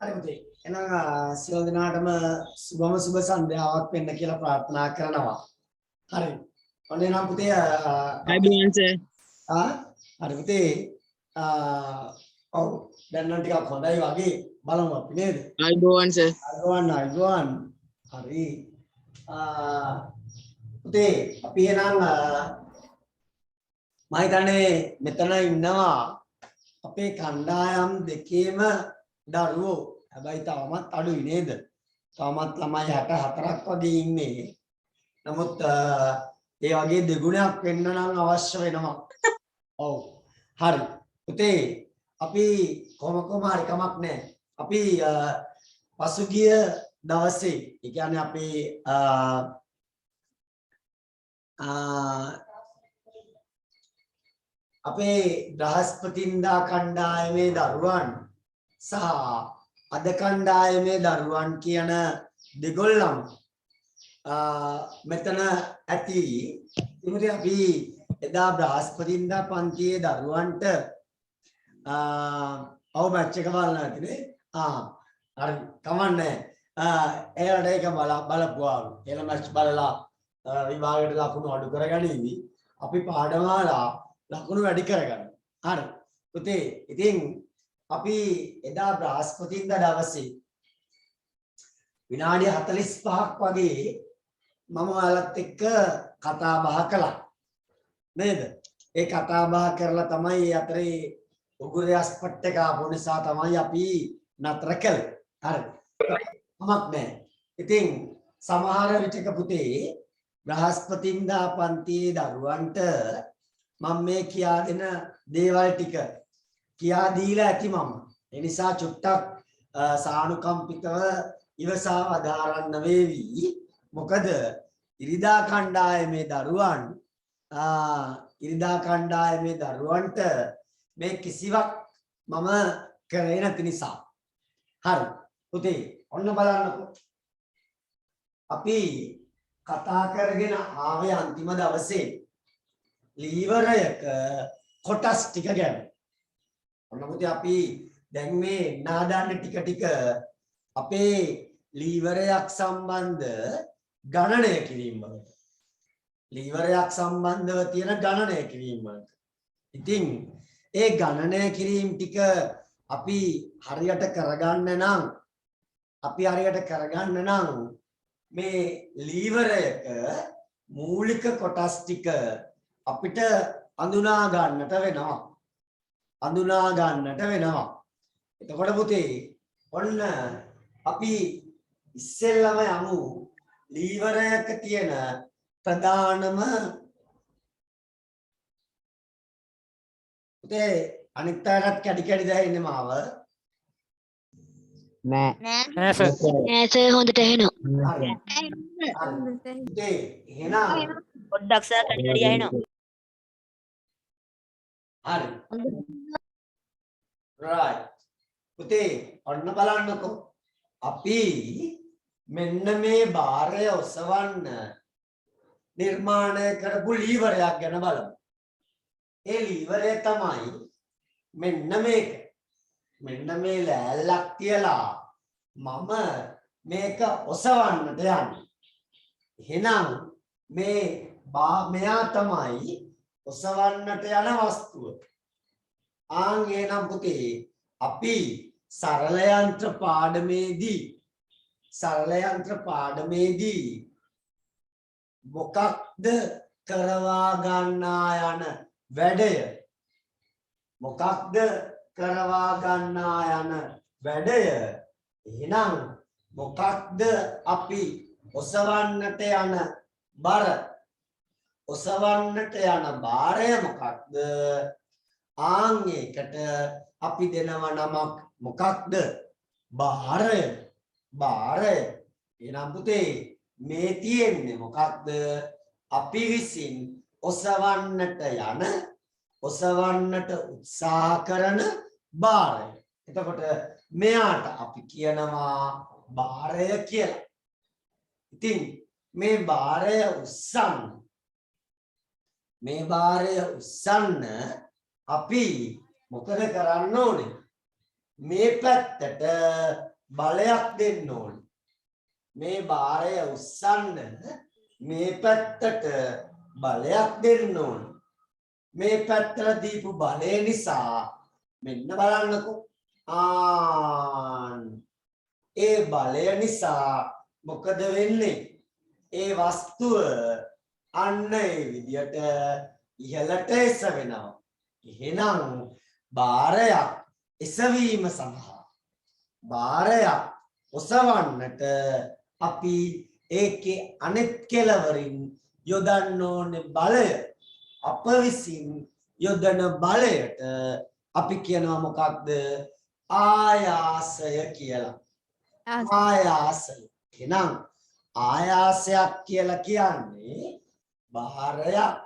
හරි පුතේ. එහෙනම් සියලු දෙනාටම සුබම සුබ සන්ධ්‍යාවක් වෙන්න කියලා ප්‍රාර්ථනා කරනවා. හරි. ඔන්න එහෙනම් පුතේ අයිබෝන් සර්. හරි පුතේ. ඔව් දැන් නම් ටිකක් හොඳයි වගේ බලමු අපි නේද? අයිබෝන් සර්. අයිබෝන්. හරි. පුතේ අපි එහෙනම් මම හිතන්නේ මෙතන ඉන්නවා අපේ කණ්ඩායම් දෙකේම දරුවෝ. හැබැයි තාමත් අඩුයි නේද? තාමත් ළමයි 64ක් වගේ ඉන්නේ. නමුත් ඒ වගේ දෙගුණයක් වෙන්න නම් අවශ්‍ය වෙනවා. ඔව්. හරි. පුතේ අපි කොහොම හරි කමක් නැහැ. අපි පසුගිය දවසේ ඒ කියන්නේ අපි අපේ බ්‍රහස්පතින්දා කණ්ඩායමේ දරුවන් සහ අද කණ්ඩායමේ දරුවන් කියන දෙගොල්ලම මෙතන ඇති. ඉතින් අපි එදා බ්‍රහස්පතින්දා පන්තියේ දරුවන්ට ඔව් මැච් එක බලන්න ඇතිනේ. හරි කමන්නේ. එයාලට ඒක බලපුවාලු. එයාලා මැච් බලලා විභාගයට ලකුණු අඩු කරගනිවි. අපි පාඩමාලා ලකුණු වැඩි කරගන්න. හරි. පුතේ ඉතින් අපි එදා බ්‍රහස්පතින්දා දවසේ විනාඩි 45ක් වගේ මම ඔයාලත් එක්ක කතා බහ කළා. නේද? ඒ කතා බහ කරලා තමයි අතරේ උගුරේ අස්පට් එක ආපු නිසා තමයි අපි නතර කළේ. හරි. කමක් නැහැ. ඉතින් සමහර විටක පුතේ බ්‍රහස්පතින්දා පන්තියේ දරුවන්ට මම මේ කියා දෙන දේවල් ටික කියා දීලා ඇති මම. ඒ නිසා චුට්ටක් සානුකම්පිතව ඉවසා වදාරන්න වේවි. මොකද ඉරිදා කණ්ඩායමේ දරුවන්ට මේ කිසිවක් මම කරේ නැති නිසා. හරි. පුතේ ඔන්න බලන්නකෝ. අපි කතා කරගෙන ආවේ අන්තිම දවසේ ලීවරයක කොටස් ටික ගැන. ඔන්න පුතේ අපි දැන් මේ නාදාන්න ටික අපේ ලීවරයක් සම්බන්ධ ගණනය කිරීම වලට. ලීවරයක් සම්බන්ධව තියෙන ගණනය කිරීම වලට. ඉතින් ඒ ගණනය කිරීම ටික අපි හරියට කරගන්න නම් මේ ලීවරයක මූලික කොටස් ටික අපිට අඳුනා ගන්නට වෙනවා. එතකොට පුතේ ඔන්න අපි ඉස්සෙල්ලම යමු ලීවරයක තියෙන ප්‍රධානම පුතේ අනිත් අයටත් කැඩි දැනෙන්නේ මාව. නෑ සර් හොඳට ඇහෙනවා. පුතේ එහෙනම් පොඩ්ඩක් සර් කඩි ඇහෙනවා. හරි. right. පුතේ ඔන්න බලන්නකෝ. අපි මෙන්න මේ බාරය ඔසවන්න නිර්මාණය කරපු ලීවරයක් ගැන බලමු. ඒ ලීවරය තමයි මෙන්න මේක. මෙන්න මේ ලෑල්ලක් තියලා මම මේක ඔසවන්නට යන්නේ. එහෙනම් මෙයා තමයි ඔසවන්නට යන වස්තුව. එහෙනම් පුතේ අපි සරල යන්ත්‍ර පාඩමේදී මොකක්ද කරවා ගන්නා යන වැඩය? එහෙනම් මොකක්ද අපි ඔසවන්නට යන බර? ඔසවන්නට යන බාරය මොකක්ද? ඒකට අපි දෙනවා නමක් මොකක්ද? බාරය. එහෙනම් පුතේ මේ තියෙන්නේ මොකක්ද? අපි විසින් ඔසවන්නට උත්සාහ කරන බාරය. එතකොට මෙයාට අපි කියනවා බාරය කියලා. ඉතින් මේ බාරය උස්සන්න අපි මොකද කරන්න ඕනේ? මේ පැත්තට බලයක් දෙන්න ඕනේ. මේ බාරය උස්සන්න මේ පැත්තට බලයක් දෙන්න ඕනේ. මේ පැත්තට දීපු බලය නිසා මෙන්න බලන්නකෝ. ඒ බලය නිසා මොකද වෙන්නේ? ඒ වස්තුව අන්න ඒ විදියට ඉහළට එසවෙනවා. එහෙනම් බාරයක් එසවීම සඳහා බාරයක් ඔසවන්නට අපි ඒකේ අනෙක් කෙළවරින් යොදන්න ඕනේ බලය. අප විසින් යොදන බලයට අපි කියනවා මොකක්ද? ආයාසය කියලා. ආයාසය. එහෙනම් ආයාසයක් කියලා කියන්නේ බාරයක්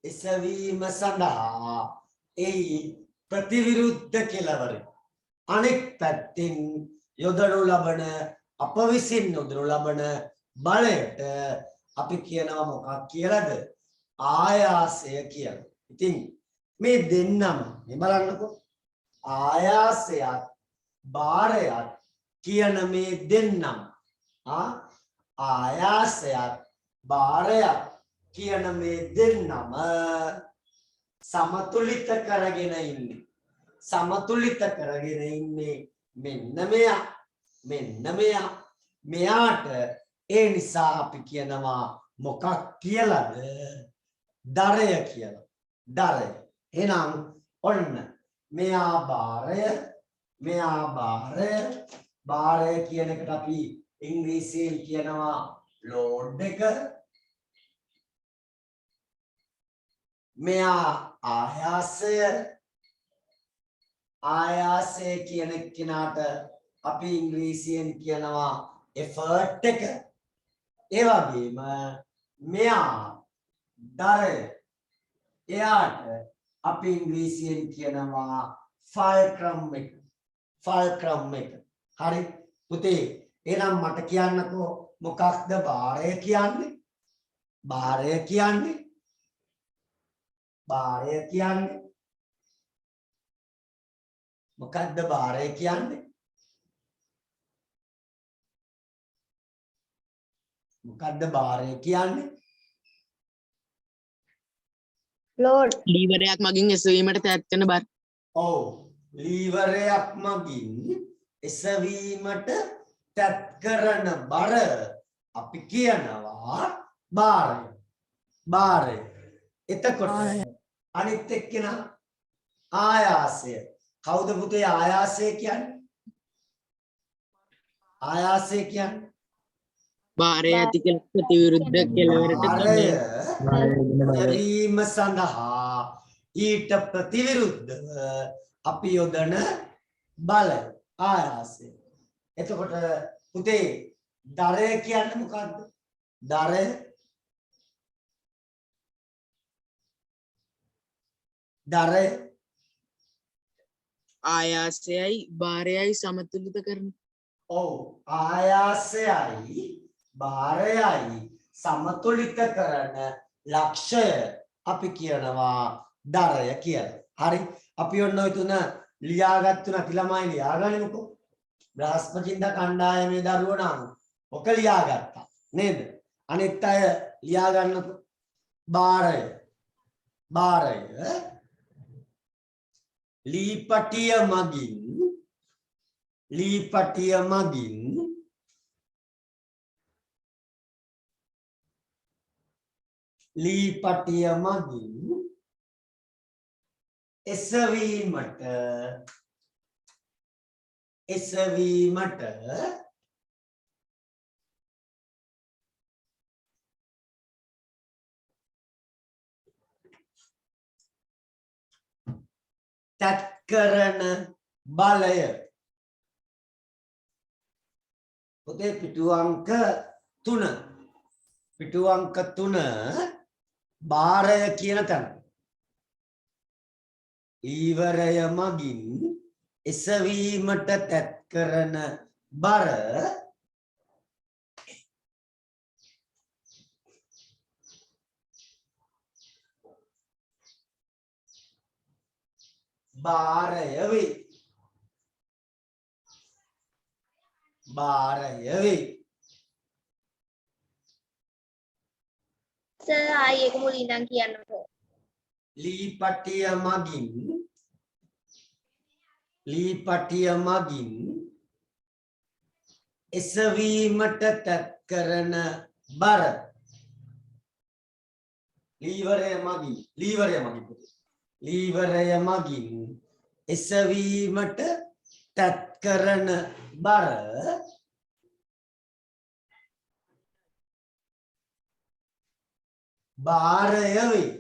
එසවීම සඳහා ඒ ප්‍රතිවිරුද්ධ කෙළවර අනෙක් පැත්තෙන් යොදනු ලබන අප විසින් යොදනු ලබන බලයට අපි කියනවා මොකක් කියලාද? ආයාසය කියලා. ඉතින් මේ දෙන්නම මේ බලන්නකෝ. ආයාසයත් බාරයත් කියන මේ දෙන්නම ආයාසයත් බාරයත් කියන මේ දෙන්නම සමතුලිත කරගෙන ඉන්නේ. සමතුලිත කරගෙන ඉන්නේ මෙන්න මෙයා. මෙන්න මෙයා. මෙයාට ඒ නිසා අපි කියනවා මොකක් කියලාද? දරය කියලා. දරය. එහෙනම් ඔන්න මෙයා බාරය, මෙයා බාරය. බාරය කියන එකට අපි ඉංග්‍රීසියෙන් කියනවා ලෝඩ් එක. මෙයා ආයාසය. ආයාසය කියන කෙනාට අපි ඉංග්‍රීසියෙන් කියනවා effort එක. ඒ වගේම මෙයා දරය. එයාට අපි ඉංග්‍රීසියෙන් කියනවා fulcrum එක. fulcrum එක. හරි පුතේ. එහෙනම් මට කියන්නකෝ මොකක්ද බාරය කියන්නේ? බාරය කියන්නේ බාරය කියන්නේ මොකක්ද? බාරය කියන්නේ මොකක්ද? බාරය කියන්නේ ලෝඩ් ලීවරයක් මගින් එසවීමට තැත් කරන බර. ඔව් ලීවරයක් මගින් එසවීමට තැත් කරන බර අපි කියනවා බාරය. බාරය. එතකොට අනිත් එක්කෙනා ආයාසය. කවුද පුතේ ආයාසය කියන්නේ? ආයාසය කියන්නේ බාරය ඇති කියලා ප්‍රතිවිරුද්ධ කෙළවරට බාරය එසවීම සඳහා ඊට ප්‍රතිවිරුද්ධව අපි යොදන බලය ආයාසය. එතකොට පුතේ දරය කියන්නේ මොකක්ද? දරය දරය ආයාසයයි බාරයයි සමතුලිත කරන. ඔව් ආයාසයයි බාරයයි සමතුලිත කරන ලක්ෂය අපි කියනවා දරය කියලා. හරි අපි ඔන්න ඔය තුන ලියාගත්තු නැති ළමයි ලියාගන්නකො. බ්‍රහස්පතින්දා කණ්ඩායමේ දරුවෝ නම් ඔක ලියාගත්තා නේද? අනිත් අය ලියාගන්නකො. බාරය. බාරය ලීපටිය මගින් ලීපටිය මගින් ලීපටිය මගින් එසවීමට තත් කරන බලය. පුතේ පිටු අංක 3 පිටු අංක 3 බාරය කියන තැන ඊවරය මගින් එසවීමට තත් කරන බර බාරය වේ. බාරය වේ. සර් ආයි ඒක මුලින් ඉඳන් කියන්නකෝ. ලී පටිය මගින් එසවීමට තත් කරන බර. ලීවරය මගින් එසවීමට තත් කරන බර බාරය වේ.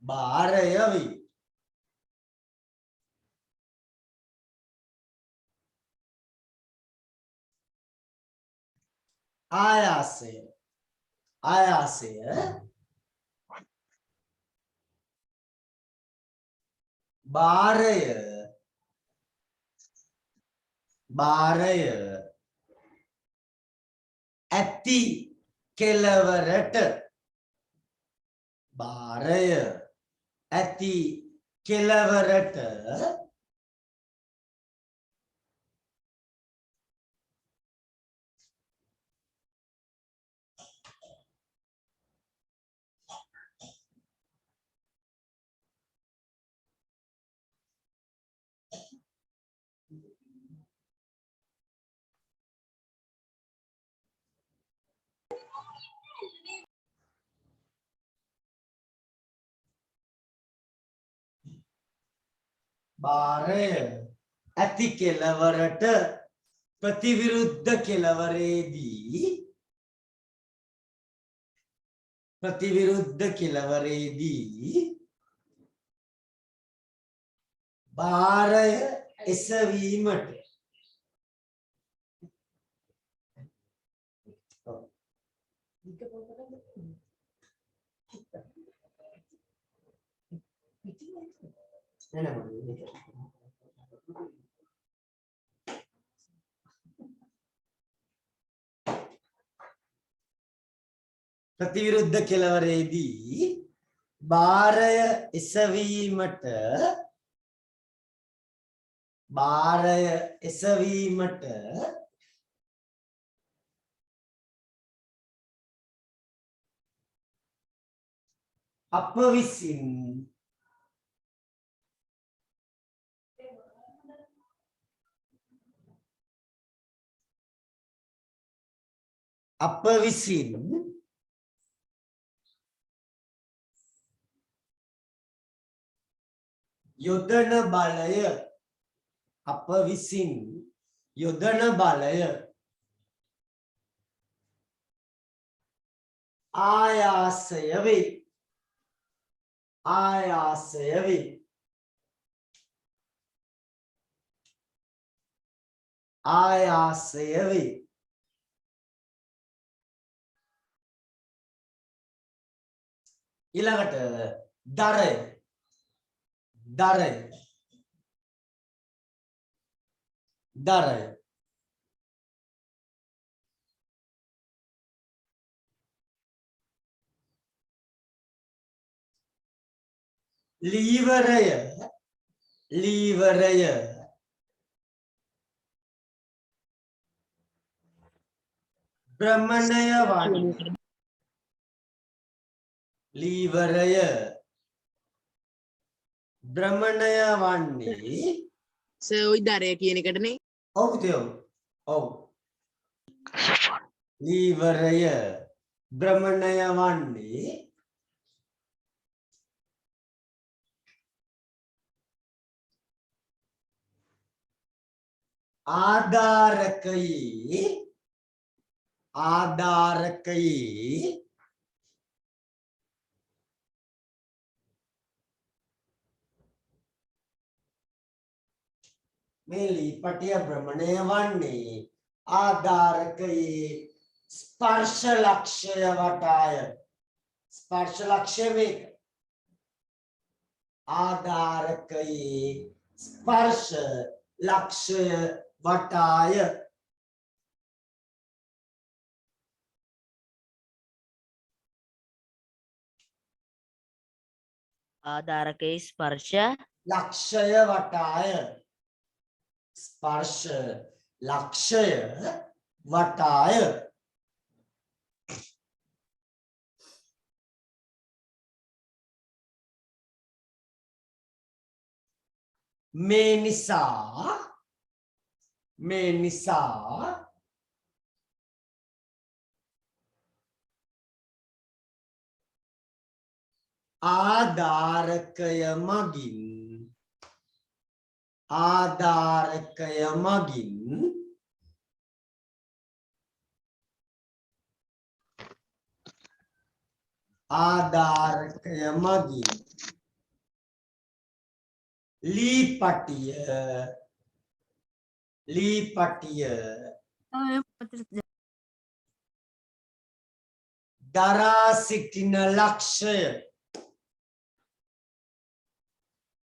බාරය වේ. ආයාසය බාරය ඇති කෙලවරට ප්‍රතිවිරුද්ධ කෙලවරේදී බාරය එසවීමට ප්‍රතිවිරුද්ධ කෙලවරේදී බාරය එසවීමට අප විසින් යොදන බලය ආයාසය වේ. ඊළඟට දරය ලීවරය භ්‍රමණය වන්නේ සර් ওই දරය කියන එකටනේ. ඔව් ලීවරය භ්‍රමණය වන්නේ ආධාරකයේ මේ ලීපටිය භ්‍රමණය වන්නේ ආධාරකයේ ස්පර්ශ ලක්ෂය වටාය. ස්පර්ශ ලක්ෂය මේක. ආධාරකයේ ස්පර්ශ ලක්ෂය වටාය. ආධාරකයේ ස්පර්ශ ලක්ෂය වටාය ස්පර්ශ ලක්ෂය වටාය මේ නිසා ආධාරකය මගින් ලී පටිය දරා සිටින ලක්ෂය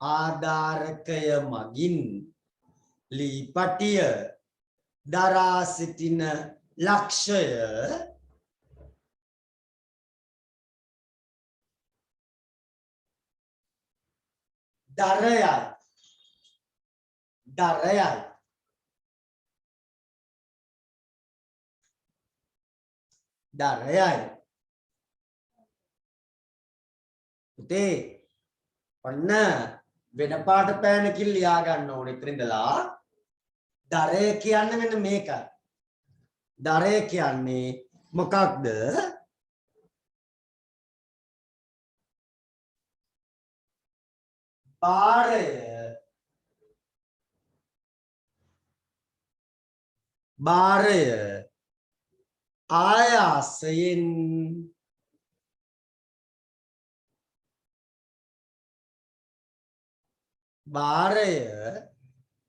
ආධාරකය මගින් ලී පටිය දරා සිටින ලක්ෂය දරයයි පුතේ ඔන්න වෙන පාට පෑනකින් ලියා ගන්න ඕනේ ඉතින් ඉඳලා දරය කියන්නේ මෙන්න මේකයි දරය කියන්නේ මොකක්ද භාරය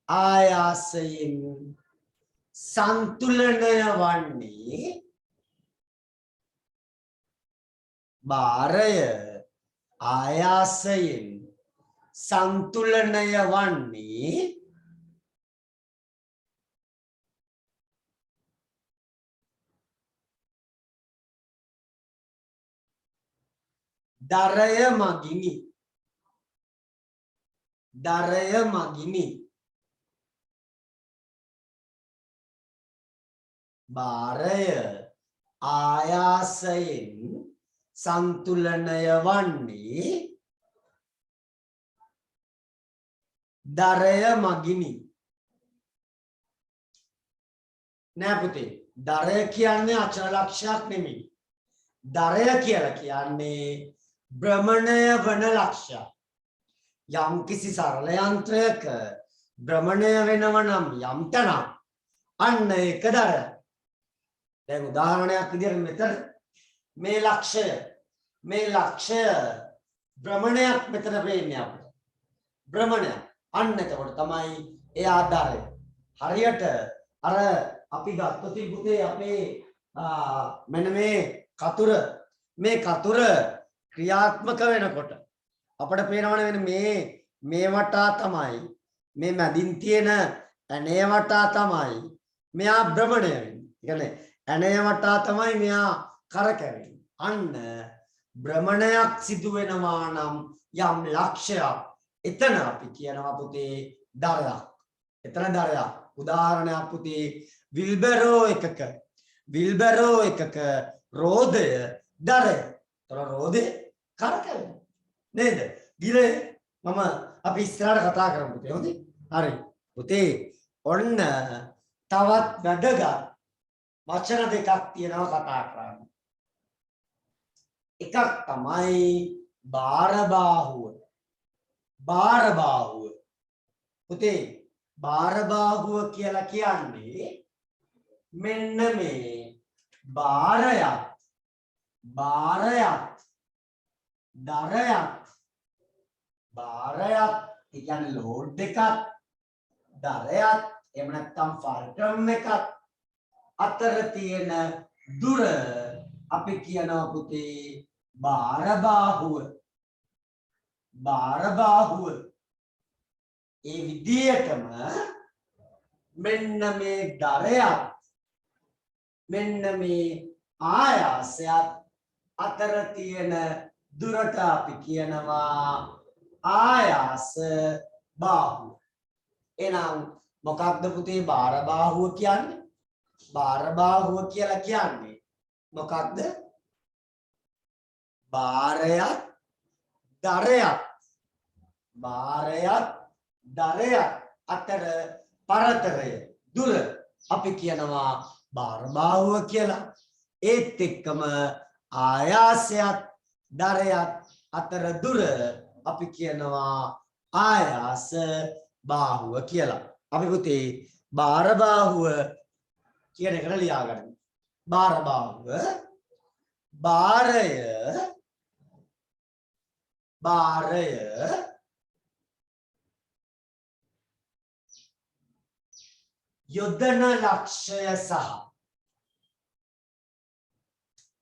ආයාසයෙන් සන්තුලනය වන්නේ දරය මගිනි භාරය ආයාසයෙන් සන්තුලනය වන්නේ දරය මගිනි නෑ පුතේ දරය කියන්නේ අචල ලක්ෂයක් නෙමෙයි දරය කියලා කියන්නේ භ්‍රමණය වන ලක්ෂයක් යම් කිසි සරල යන්ත්‍රයක භ්‍රමණය වෙනවා නම් යම් තැනක් අන්න ඒක දරය දැන් උදාහරණයක් විදිහට මෙතන මේ ලක්ෂය භ්‍රමණයක් මෙතන වෙන්නේ අපිට භ්‍රමණය අන්න එතකොට තමයි ඒ ආධාරය හරියට අර අපි ගත්තොත් පුතේ අපේ මෙන්න මේ කතුර ක්‍රියාත්මක වෙනකොට අපිට පේනවනේ මේ වටා තමයි මේ මැදින් තියෙන ඇණය වටා තමයි මෙයා භ්‍රමණය වෙන්නේ. ඒ කියන්නේ ඇණය වටා තමයි මෙයා කරකැවෙන්නේ. අන්න භ්‍රමණයක් සිදු වෙනවා නම් යම් ලක්ෂයක් එතන අපි කියනවා පුතේ දරයක්. එතන දරයක්. උදාහරණයක් පුතේ විල්බරෝ එකක රෝදය දරය. තොර රෝදේ කරකැවෙනවා. නේද? ගිරේ අපි ඉස්සරහට කතා කරමු පුතේ. හොඳයි. හරි. පුතේ ඔන්න තවත් වැදගත් වචන දෙකක් තියෙනවා කතා කරන්න. එකක් තමයි බාරබාහුව. පුතේ බාරබාහුව කියලා කියන්නේ මෙන්න මේ බාරයක් දරයක් ඒ කියන්නේ ලෝඩ් එකක් දරයක් එහෙම නැත්නම් ෆල්ක්‍රම් එකක් අතර තියෙන දුර අපි කියනවා පුතේ බාරබාහුව ඒ විදියටම මෙන්න මේ දරයක් මෙන්න මේ ආයාසයත් අතර තියෙන දුරට අපි කියනවා ආයාස බාහුව. එහෙනම් මොකක්ද පුතේ බාර බාහුව කියන්නේ? බාර බාහුව කියලා කියන්නේ මොකක්ද? බාරයක් දරයක් බාරයක් දරයක් අතර පරතරය දුර අපි කියනවා බාර බාහුව කියලා. ඒත් එක්කම ආයාසයක් දරයක් අතර දුර අපි කියනවා ආයාස බාහුව කියලා. අපි පුතේ බාර බාහුව කියන එකට ලියා ගන්න. බාර බාහුව බාරය යොදන ලක්ෂය සහ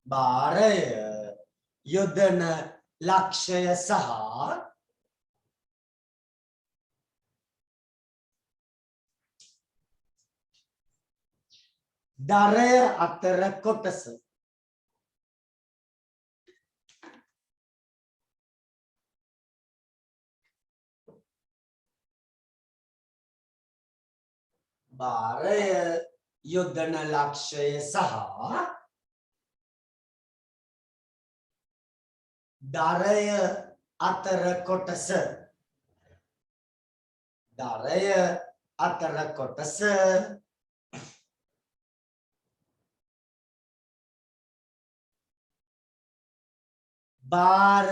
බාරය යොදන ලක්ෂය සහ දරය අතර කොටස. බාරය යොදන ලක්ෂය සහ දරය අතර කොටස. දරය අතර කොටස බාර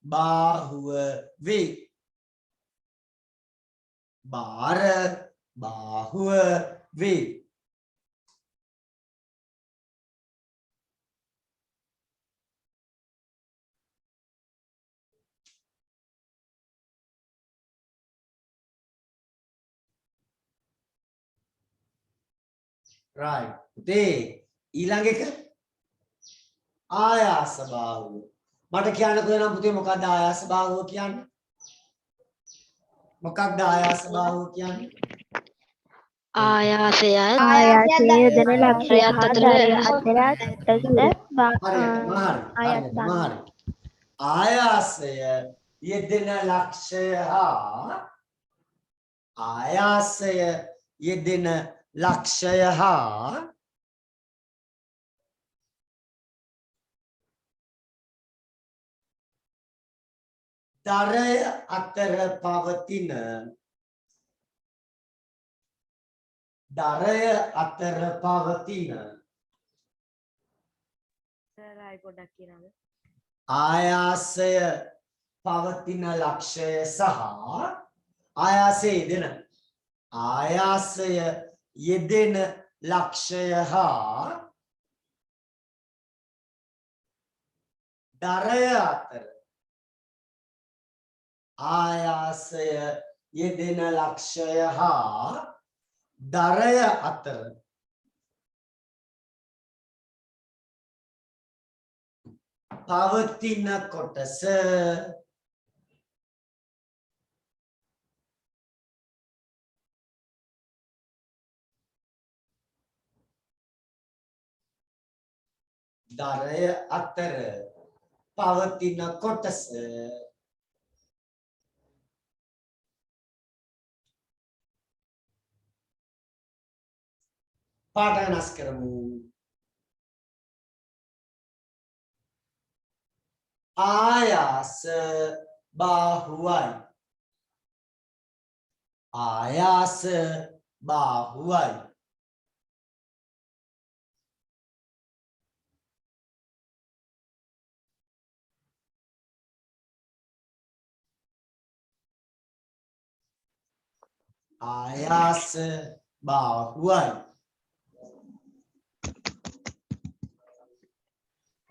බාහුව වේ. බාර බාහුව වේ. right. පුතේ ඊළඟ එක ආයාස බාහුව. මට කියන්නකෝ එනම් පුතේ මොකක්ද ආයාස බාහුව කියන්නේ? මොකක්ද ආයාස බාහුව කියන්නේ? ආයාසය ආයාසය යොදන ලක්ෂයත් අතර ආයාසය යෙදෙන ලක්ෂය හා ආයාසය යෙදෙන ලක්ෂය හා දරය අතර පවතින දරය අතර පවතින ආයාසය පවතින ලක්ෂය සහ ආයාසය යෙදෙන ලක්ෂය හා දරය අතර ආයාසය යෙදෙන ලක්ෂය හා දරය අතර පවතින කොටස දරය අතර පවතින කොටස පාඩ වෙනස් කරමු. ආයාස බාහුවයි. ආයාස බාහුවයි. ආයාස බාහුවයි.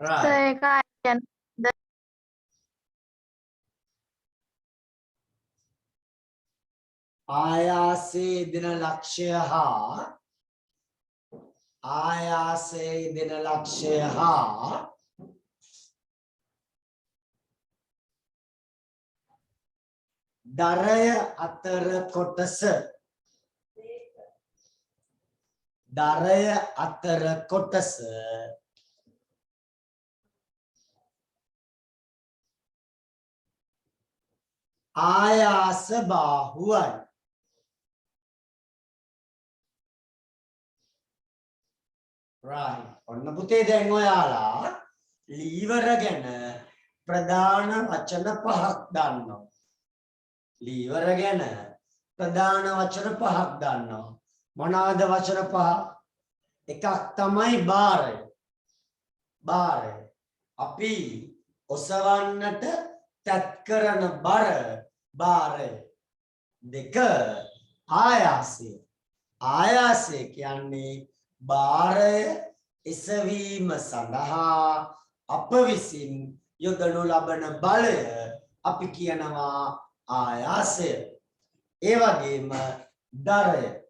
right. ආයාසයේ දෙන ලක්ෂය හා ආයාසයේ දෙන ලක්ෂය හා දරය අතර කොටස දරය අතර කොටස ආයාස බාහුවයි. right. ඔන්න පුතේ දැන් ඔයාලා ලීවර ගැන ප්‍රධාන වචන පහක් දන්නවා. ලීවර ගැන ප්‍රධාන වචන පහක් දන්නවා. මොනවාද වචන පහ? එකක් තමයි බාරය. බාරය. අපි ඔසවන්නට තත් කරන බර බාරය. දෙක ආයාසය. ආයාසය කියන්නේ බාරය එසවීම සඳහා අප විසින් යොදනු ලබන බලය අපි කියනවා ආයාසය. ඒ වගේම දරය.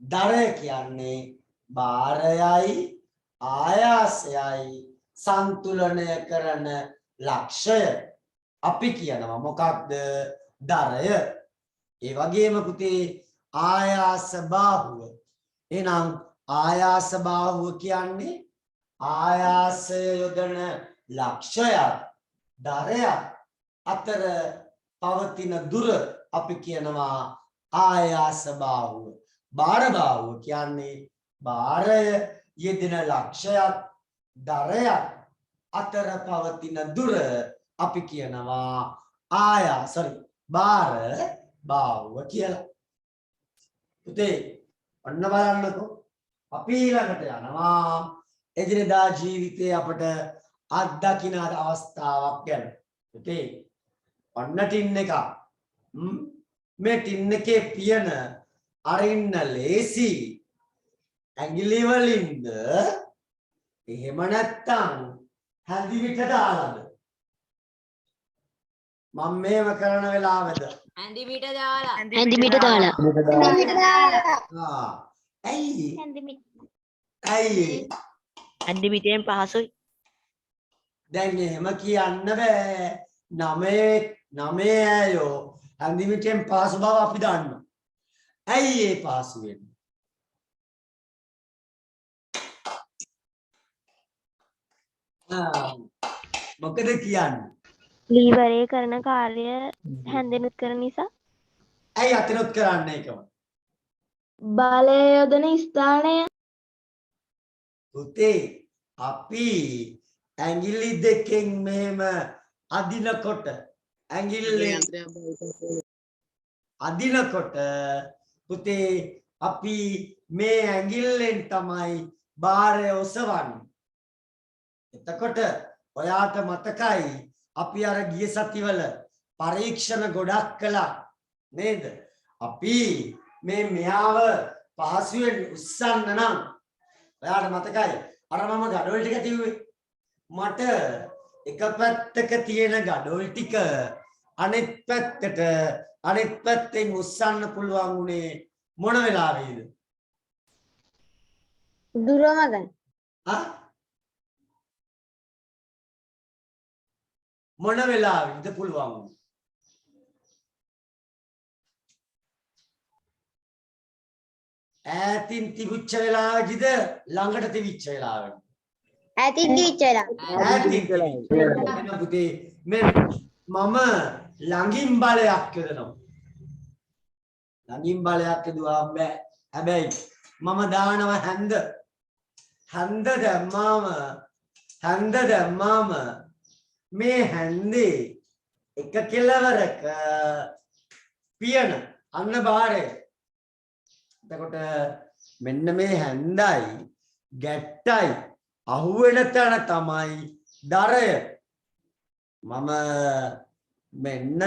දරය කියන්නේ බාරයයි ආයාසයයි සන්තුලනය කරන ලක්ෂය අපි කියනවා මොකක්ද? දරය. ඒ වගේම පුතේ ආයාස බාහුව. එහෙනම් ආයාස බාහුව කියන්නේ ආයාසය යොදන ලක්ෂයත් දරයත් අතර පවතින දුර අපි කියනවා ආයාස බාහුව. බාර බාහුව කියන්නේ බාරය යෙදෙන ලක්ෂයත් දරයත් අතර පවතින දුර අපි කියනවා බාර බාහුව කියලා. පුතේ ඔන්න බලන්නකෝ අපි ඊළඟට යනවා එදිනෙදා ජීවිතයේ අපට අත්දකින්න අවස්ථාවක් ගැන. පුතේ ඔන්න ටින් එක. මේ ටින් එකේ පියන අරින්න ලේසි ඇඟිලි වලින්ද එහෙම නැත්තම් හැඳිවිට දාලාද? මම මේව කරන වෙලාවෙද ඇඳිමිට දාලා ඇඳිමිට දාලා ඇයි ඇඳිමිටෙන් පහසුයි. දැන් එහෙම කියන්න බෑ. නමේ ඇයෝ ඇඳිමිටෙන් පහසු බව අපි දන්නවා. ඇයි ඒ පහසු වෙන්නේ? මොකද කියන්නේ? ලීවරේ කරන කාර්ය හැන්දෙනුත් කරන නිසා ඇයි අතනොත් කරන්නේ ඒකම? බලය යොදන ස්ථානය පුතේ අපි ඇඟිලි දෙකෙන් මෙහෙම අදිනකොට අදිනකොට පුතේ අපි මේ ඇඟිල්ලෙන් තමයි බාරය ඔසවන්නේ. එතකොට ඔයාට මතකයි අපි අර ගිය සතිවල පරීක්ෂණ ගොඩක් කළා නේද? අපි මේ මෙයාව පහසුවෙන් උස්සන්න නම් ඔයාට මතකයි අර මම ගඩොල් ටික තියුවේ. මට එක පැත්තක තියෙන ගඩොල් ටික අනෙත් පැත්තෙන් උස්සන්න පුළුවන් උනේ මොන වෙලාවේද? දුරමගන් මොන වෙලාවෙද පුළුවන්? ඈතින් තිබුච්ච වෙලාවෙදිද ළඟට තිබිච්ච වෙලාවෙද? ඈතින් දිච්චලා ඈතින් පුතේ මම ළඟින් බලයක් යොදනවා. ළඟින් බලයක් යදුවා බෑ. හැබැයි මම දානවා හැන්ද දැම්මාම මේ හැන්දේ එක කෙලවරක පියන අන්න බාරය. එතකොට මෙන්න මේ හැන්දයි ගැට්ටයි අහුවෙන තැන තමයි දරය. මම මෙන්න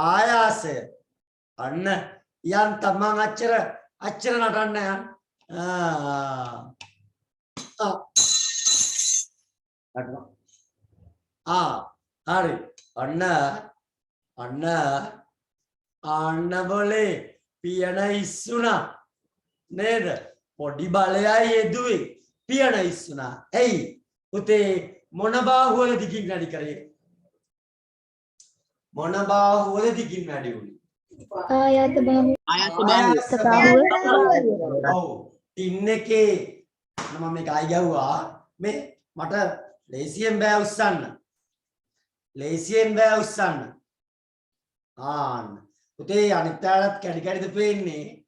ආයාසය අන්න යන් තමන් අච්චර නටන්න යන්න. හරි අන්න බොලේ පියන ඉස්සුණා නේද? පොඩි බලයයි යෙදුවේ පියන ඉස්සුණා. ඇයි පුතේ මොන බාහුවල දිගින් වැඩි කරේ? මොන බාහුවල දිගින් වැඩි වුණේ? ආයත බාහුව ඔව් ටින් එකේ මම මේක අය ගැව්වා. මේ මට ලේසියෙන් බෑ උස්සන්න. ආන්න පුතේ අනිත් තාලත් කැඩි කැඩිද පේන්නේ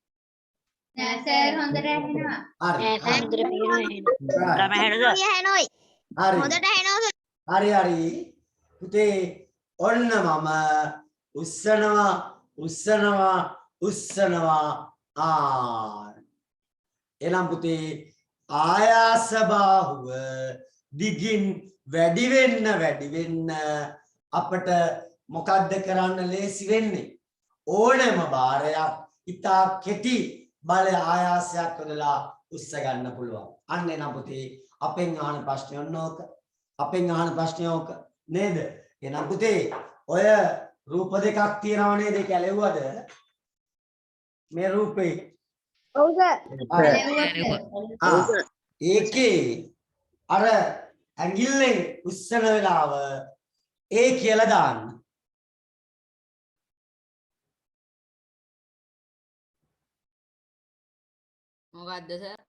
නෑ සර් හොඳට ඇහෙනවා. හරි නෑ සර් හොඳට පේනවා එහෙනම්. තම හැනද හරි හරි හරි පුතේ ඔන්න මම උස්සනවා එනම් පුතේ ආයාස බාහුව දිගින් වැඩි වෙන්න අපට මොකද්ද කරන්න ලේසි වෙන්නේ ඕනෑම භාරයක් ඉතා කෙටි බල ආයාසයක් වලලා උස්ස ගන්න පුළුවන් අන්න එනම් පුතේ අපෙන් අහන ප්‍රශ්නේ ඕක නේද එනම් පුතේ ඔය රූප දෙකක් තියෙනව නේද ඒක ඇලෙව්වද මේ රූපේ ඔව් සර්. ඒකේ අර ඇඟිල්ලෙන් උස්සන වෙලාව ඒ කියලා දාන්න මොකද්ද සර්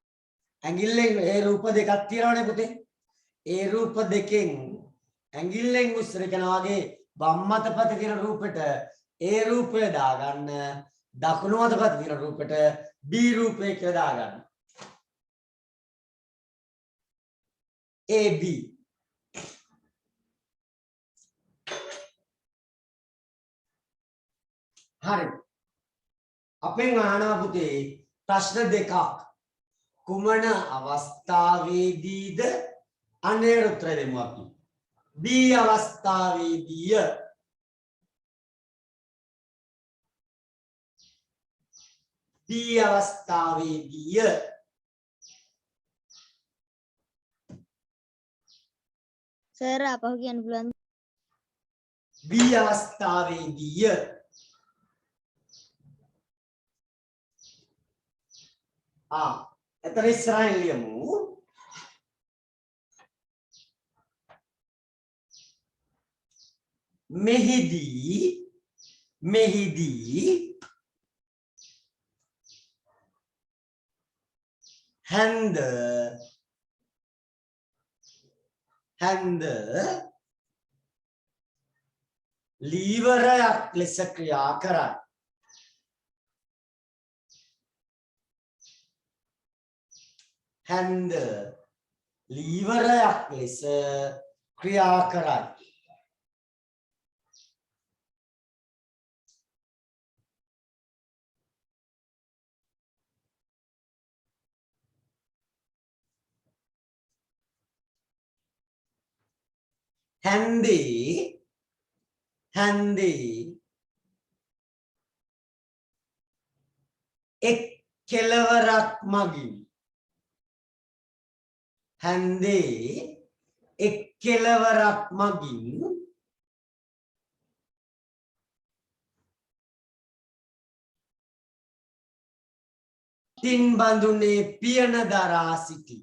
ඇඟිල්ලෙන් ඒ රූප දෙකක් තියෙනවනේ පුතේ ඒ රූප දෙකෙන් ඇඟිල්ලෙන් උස්සන කෙනා වගේ වම් අතපත තියෙන රූපෙට ඒ රූපය දාගන්න දකුණු අතපත තියෙන රූපෙට B රූපය කියලා දාගන්න AB හරි අපෙන් අහනවා පුතේ ප්‍රශ්න දෙකක් කුමන අවස්ථාවේදීද අනේ උත්තර දෙමු අපි B අවස්ථාවේදීය B අවස්ථාවේදීය සර් අපහු කියන්න පුළුවන්. B අවස්ථාවේදීය එතන ඉස්සරහින් ලියමු මෙහිදී හැන්ද ලීවරයක් ලෙස ක්‍රියා කරයි හැන්ද ලීවරයක් ලෙස ක්‍රියා කරයි හැන්දේ එක් කෙළවරක් මගින් හැන්දේ එක් කෙළවරක් මගින් තින් බඳුනේ පියන දරා සිටි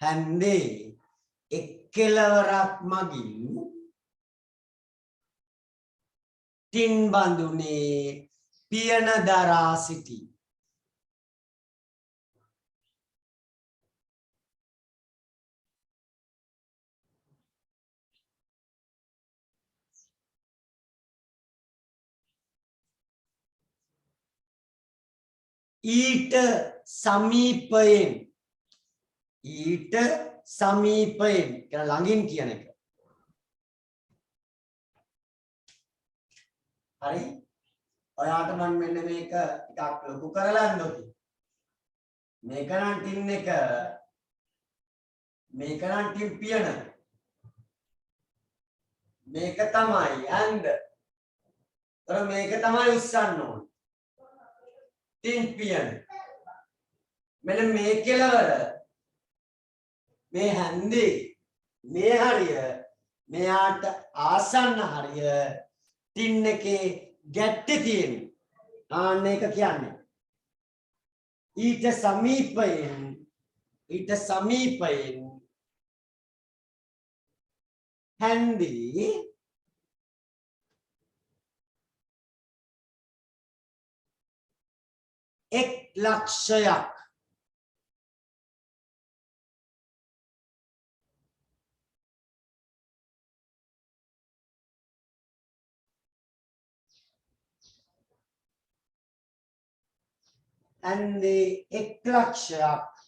හැන්දේ එක් කෙළවරක් මගින් තින් බඳුනේ පියන දරා සිටි ඊට සමීපයෙන් කියන ළඟින් කියන එක හරි ඔයාට මම මෙන්න මේක ටිකක් ලොකු කරලා දෙන්න මේක නම් ටින් එක මේක නම් ටින් පියන මේක තමයි ඇඳ මේක තමයි උස්සන්න ඕන ටින් පියන මෙන්න මේ කෙලවර මේ හැන්දේ මේ හරිය මෙයාට ආසන්න හරිය ටින් එකේ ගැට්ටි තියෙන ආන්න එක කියන්නේ ඊට සමීපයෙන් හැන්දේ එක් ලක්ෂයක් හැන්දේ එක් ලක්ෂයක්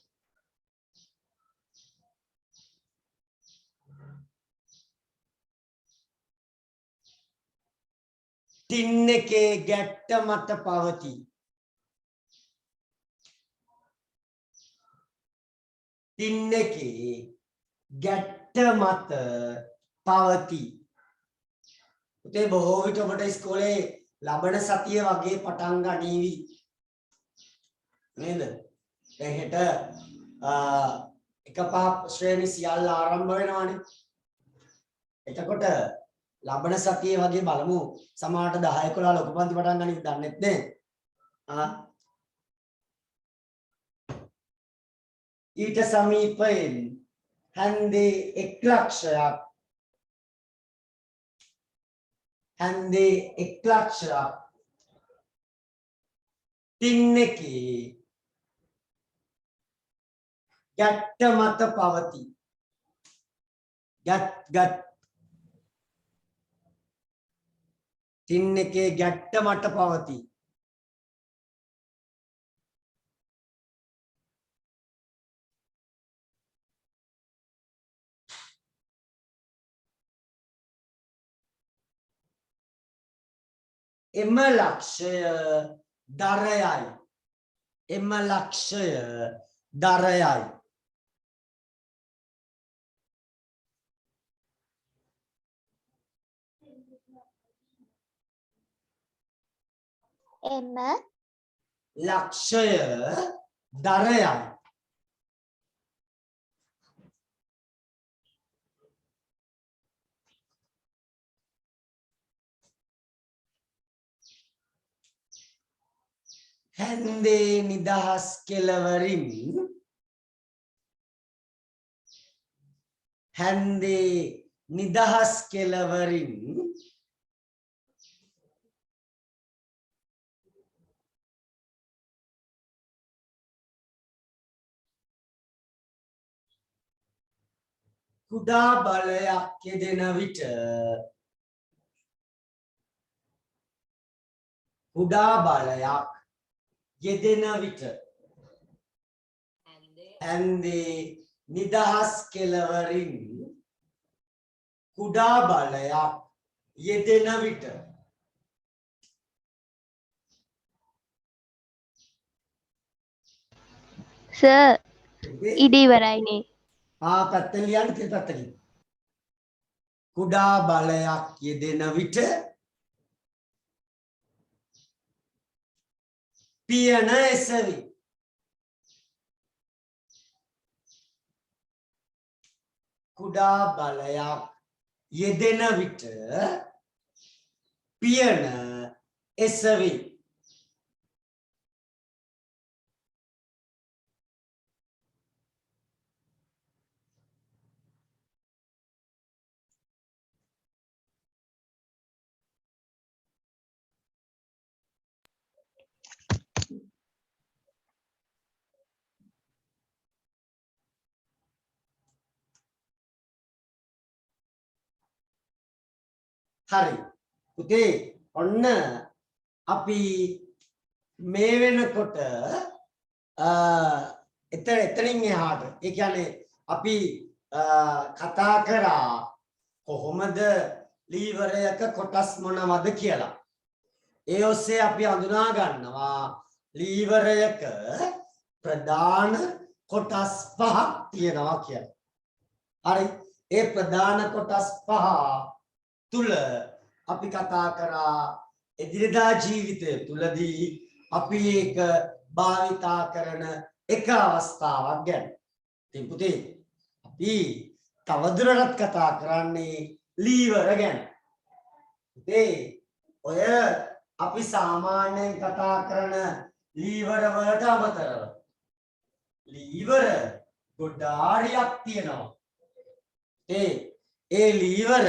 ටින් එකේ ගැට්ට මත පවතී. ටින් එකේ ගැට්ට මත පවතී. පුතේ බොහෝ විට ඔබට ඉස්කෝලේ ලබන සතිය වගේ පටන් ගනීවි. නේද? දැන් හෙට එක පහ ශ්‍රේණි සියල්ල ආරම්භ වෙනවානේ. එතකොට ලබන සතියේ වගේ බලමු සමහරට 10 11 ලොකු පන්ති පටන් ගනිත් දන්නෙත් නේ. ඊට සමීපයෙන් හැන්දේ එක් ලක්ෂයක් ටින් එකේ ගැට්ට මත පවතී. ටින් එකේ ගැට්ට මත පවතී. එම ලක්ෂය දරයයි. එම ලක්ෂය දරයයි. හැන්දේ නිදහස් කෙළවරින් කුඩා බලයක් යෙදෙන විට හැන්දේ නිදහස් කෙළවරින් කුඩා බලයක් යෙදෙන විට සර් ඉඩ ඉවරයිනේ. පැත්තෙන් ලියන්න තිර පැත්තකින්. කුඩා බලයක් යෙදෙන විට පියන එසවි. කුඩා බලයක් යෙදෙන විට පියන එසවි. හරි පුතේ ඔන්න අපි මේ වෙනකොට එතනින් එහාට ඒ කියන්නේ අපි කතා කරා කොහොමද ලීවරයක කොටස් මොනවද කියලා. ඒ ඔස්සේ අපි හඳුනා ගන්නවා ලීවරයක ප්‍රධාන කොටස් පහක් තියෙනවා කියලා. හරි ඒ ප්‍රධාන කොටස් පහ තුල අපි කතා කරා එදිනෙදා ජීවිතය තුලදී අපි ඒක භාවිතා කරන එක අවස්ථාවක් ගැන. ඉතින් පුතේ අපි තවදුරටත් කතා කරන්නේ ලීවර ගැන. පුතේ ඔය අපි සාමාන්‍යයෙන් කතා කරන ලීවර වලට අමතරව ලීවර ගොඩාරියක් තියෙනවා. ඒ ලීවර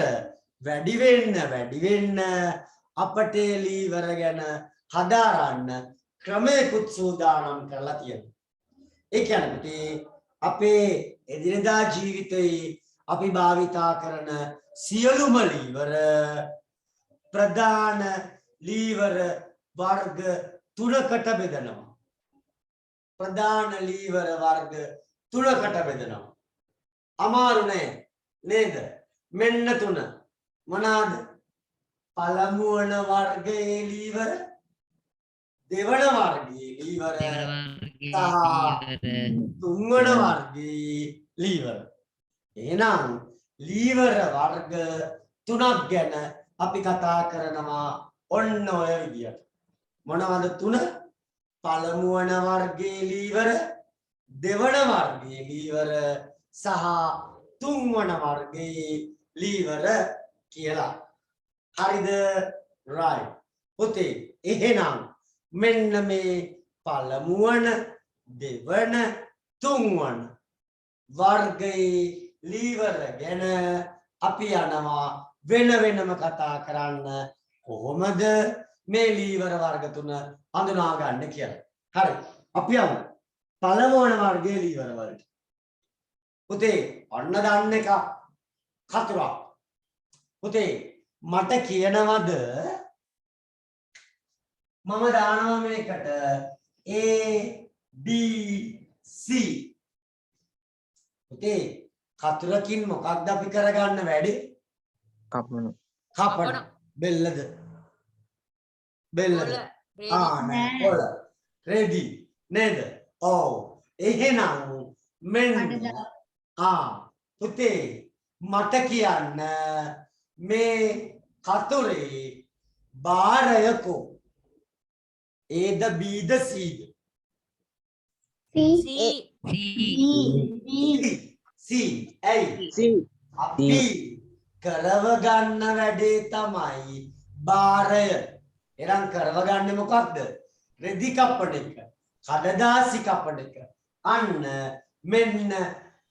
වැඩි වෙන්න අපට ලීවර ගැන හදාරන්න ක්‍රමයකුත් සූදානම් කරලා තියෙනවා. ඒ කියන්නේ අපේ එදිනෙදා ජීවිතයේ අපි භාවිතා කරන සියලුම ලීවර ප්‍රධාන ලීවර වර්ග තුනකට බෙදනවා. ප්‍රධාන ලීවර වර්ග තුනකට බෙදනවා. අමාරු නෑ නේද? මෙන්න තුන. මොනවාද? පළමු වන වර්ගයේ ලීවර, දෙවන වර්ගයේ ලීවර, තුන්වන වර්ගයේ ලීවර. එහෙනම් ලීවර වර්ග තුනක් ගැන අපි කතා කරනවා ඔන්න ඔය විදියට. මොනවද තුන? පළමු වන වර්ගයේ ලීවර, දෙවන වර්ගයේ ලීවර සහ තුන්වන වර්ගයේ ලීවර කියලා. හරිද? right. පුතේ එහෙනම් මෙන්න මේ පළමු වන, දෙවන, තුන්වන වර්ගයේ ලීවර ගැන අපි යනවා වෙන වෙනම කතා කරන්න කොහොමද මේ ලීවර වර්ග තුන හඳුනා ගන්න කියලා. හරි. අපි යමු පළමු වන වර්ගයේ ලීවර වලට. පුතේ ඔන්න දන්න එක කතුරක්. පුතේ මට කියනවද මම දානවා මේකට A B C. පුතේ කතුරකින් මොකක්ද අපි කරගන්න වැඩි? කපන. බෙල්ලද? බෙල්ලද? නෑ කොළ. රෙදි නේද? ඔව්. එහෙනම් මෙන්න පුතේ මට කියන්න මේ කතුරේ භාරය කො? Aද Bද Cද? C. ඇයි? අපි කරව ගන්න වැඩේ තමයි භාරය. එරන් කරව ගන්නේ මොකක්ද? රෙදි කපන එක, කඩදාසි කපන එක. අන්න මෙන්න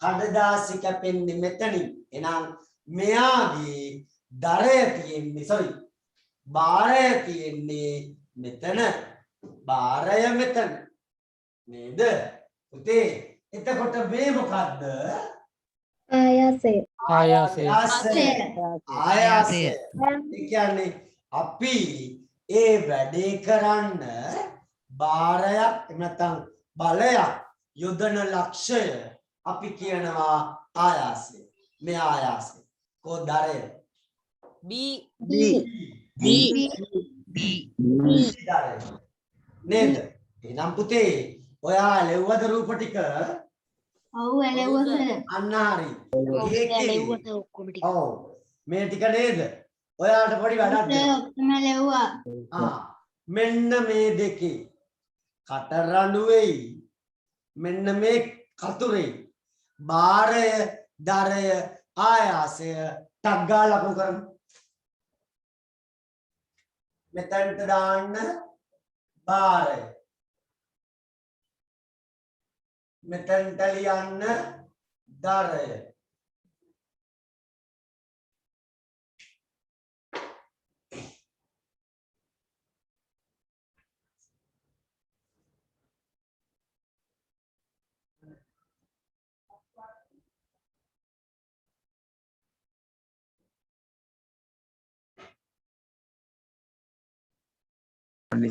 කඩදාසි කැපෙන්නේ මෙතනින්. එහෙනම් මෙයාගේ දරය තියෙන්නේ භාරය තියෙන්නේ මෙතන. භාරය මෙතන නේද? පුතේ එතකොට මේ මොකද්ද? ආයාසය. ආයාසය. ඒ කියන්නේ අපි ඒ වැඩේ කරන්න භාරයක් නැත්නම් බලයක් යොදන ලක්ෂය අපි කියනවා ආයාසය. මේ ආයාසය කොහොදරය? B නේද? එහෙනම් පුතේ ඔයා ලෙව්වද රූප ටික? ඔව් ඇලෙව්වා සර්. අන්න හරි. ඔව් මේ ටික නේද? ඔයාට පොඩි වැඩක් ඔක්කොම ඇලෙව්වා. මෙන්න මේ දෙකේ කටරඬුවේයි මෙන්න මේ කතුරේ භාරය, දරය, ආයාසය ටක් ගාලා ලකුණු කරමු. මෙතනට දාන්න භාරය, මෙතනට ලියන්න දරය. හරි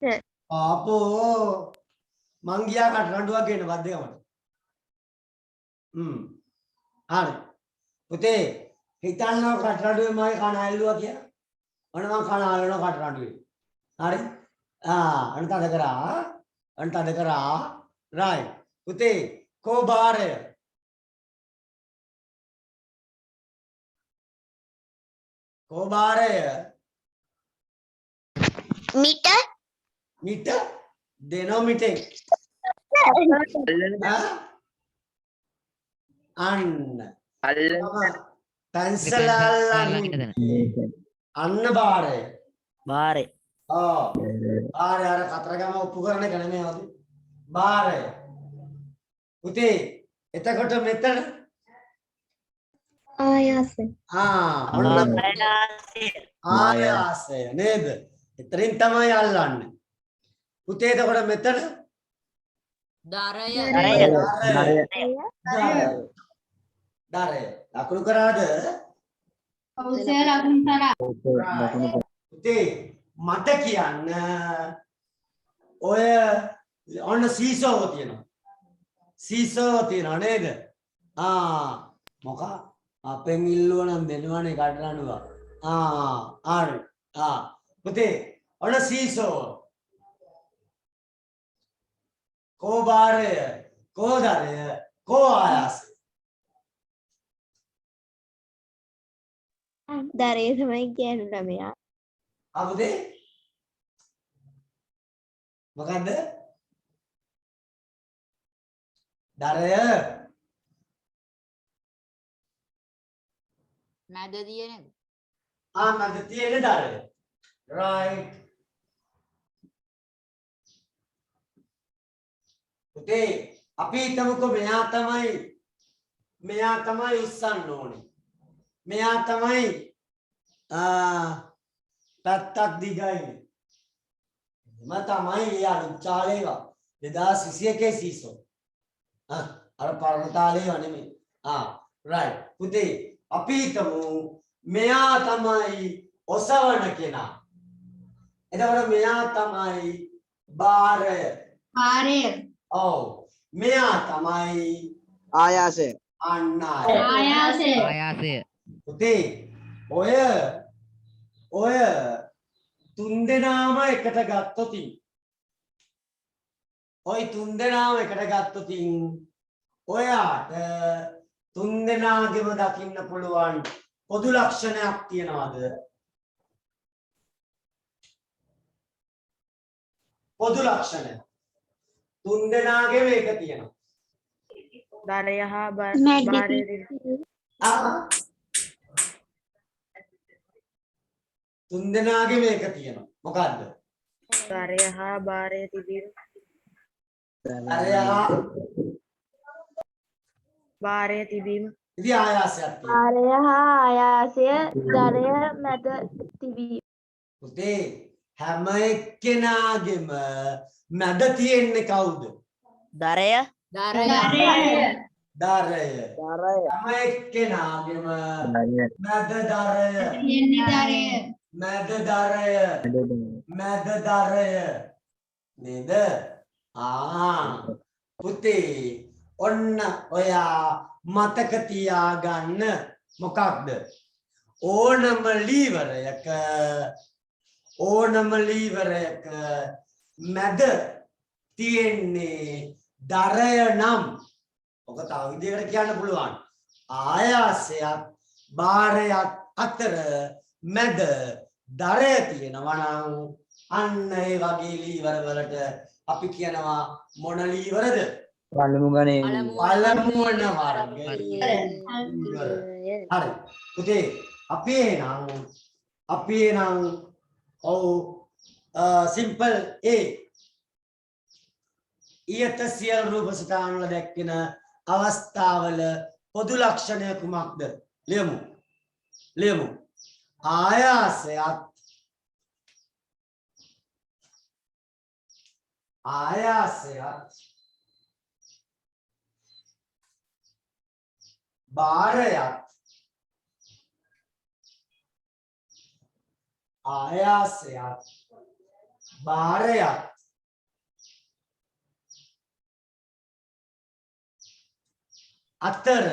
සර්. ආපෝ මං ගියා කටරඬුවක් ගේන්න වද්දේකට. හරි පුතේ හිතන්නව කටරඬුවේ මගේ කන ඇල්ලුවා කියලා. ඔන්න මං කන අල්ලනවා කටරඬුවේ. හරි අන්න තද කරා right. පුතේ කෝ භාරය? කෝ භාරය? මීටර් දෙනෝමීටර්. අන්න පැන්සල අන්න භාරය. භාරය අර කතරගම ඔප්පු කරන එක නෙමෙයි හොදි. භාරය. පුතේ එතකොට මෙතන ආයාසය. ආයාසය නේද? එතනින් තමයි අල්ලන්නේ. පුතේ එතකොට මෙතන දරය. දරය. ලකුණු කරාද? ඔව් සර් ලකුණු තරා. පුතේ මට කියන්න ඔය ඔන්න සීසෝව තියෙනවා. සීසෝව තියෙනවා නේද? මොකක් අපෙන් ඉල්ලුව නම් දෙනවනේ කඩරණුවා. හරි. පුතේ ඔන්න සීසෝව. කෝ බාරය, කෝ දරය, කෝ ආයාසය. දරේ තමයි කියන්න ළමයා. පුතේ මොකද්ද? දරය මැද තියෙන මැද තියෙන දරය. right. පුතේ අපි හිතමුකෝ මෙයා තමයි උස්සන්න ඕනේ. මෙයා තමයි පැත්තක් දිගයි. තමයි අනුචාලේවා 2021 සීසෝ. අර පරණතාලේ නෙමෙයි. right. පුතේ අපි හිතමු මෙයා තමයි ඔසවන කෙනා. එතකොට මෙයා තමයි බාරය. පාරය. ඔව්. මෙයා තමයි ආයාසය. අන්න ආයාසය. ආයාසය. පුතේ ඔය තුන්දෙනාම එකට ගත්තොතින් ඔයාට තුන්දෙනාගෙම දකින්න පුළුවන් පොදු ලක්ෂණයක් තියනවාද? පොදු ලක්ෂණය තුන්දෙනාගෙම එක තියෙනවා. දරය හා බාරය. තුන්දෙනාගෙම එක තියෙනවා. මොකද්ද? දරය හා බාරය තිබීම. දරය හා බාරය තිබීම. ඉතින් ආයාසයක් තියෙනවා. ආරය හා ආයාසය දරය මැද තිබීම. පුතේ හැම එක්කෙනාගෙම මැද තියෙන්නේ කවුද? දරය. දරය. දරය. හැම එක්කෙනාගෙම මැද දරය. මැද දරය නේද? පුතේ ඔන්න ඔයා මතක තියාගන්න මොකක්ද? ඕනම ලීවරයක මැද තියෙන්නේ දරය නම් ඔක තව විදිහකට කියන්න පුළුවන්. ආයාසයත් බාරයත් අතර මැද දරය තියෙනවා නම් අන්න ඒ වගේ ලීවර වලට අපි කියනවා මොන ලීවරද? පළමු ගණේ. පළමු වන වර්ගය. හරි. පුතේ අපි එනම් ඔව් සිම්පල් A ඊට සියලු රූප සටහන් වල දැක්වෙන අවස්ථාවල පොදු ලක්ෂණය කුමක්ද? ලියමු. ආයාසයත් බාරයත් අතර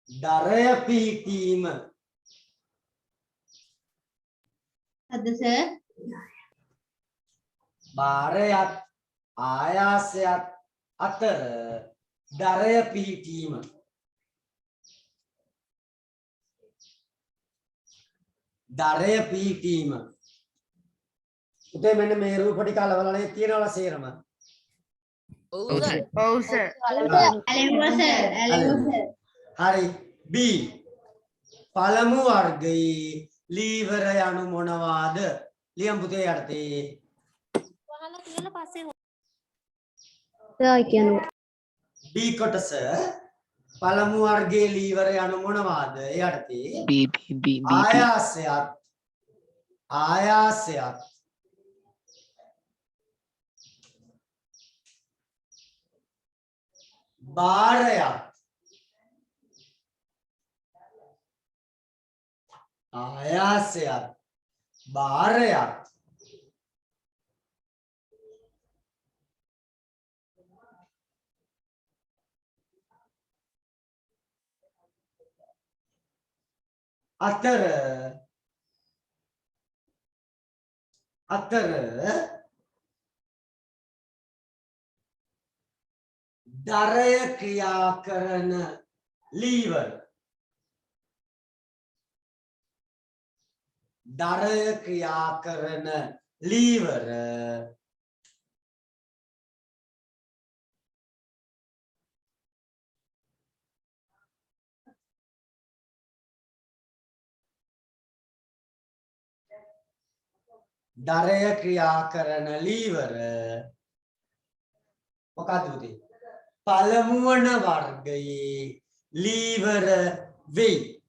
දරය පිහිටීම. අද සර්. බාරයත් ආයාසයත් අතර දරය පිහිටීම. උදේ මෙන්න මේ රූප ටික අලවලනේ තියෙනවා සේරම. ඔව් සර්. ඔව් සර්. හරි. B පළමු වර්ගයේ ලීවර යනු මොනවාද? ලියමු පුතේ යටතේ. B කොටස පළමු වර්ගයේ ලීවර යනු මොනවාද? යටතේ ආයාසයත් බාරයක් ආයාසයක් බාරයක් අතර දරය ක්‍රියා කරන ලීවර දරය ක්‍රියා කරන ලීවර දරය ක්‍රියා කරන ලීවර මොකක්ද උදේ පළමු වන වර්ගයේ ලීවර වෙයි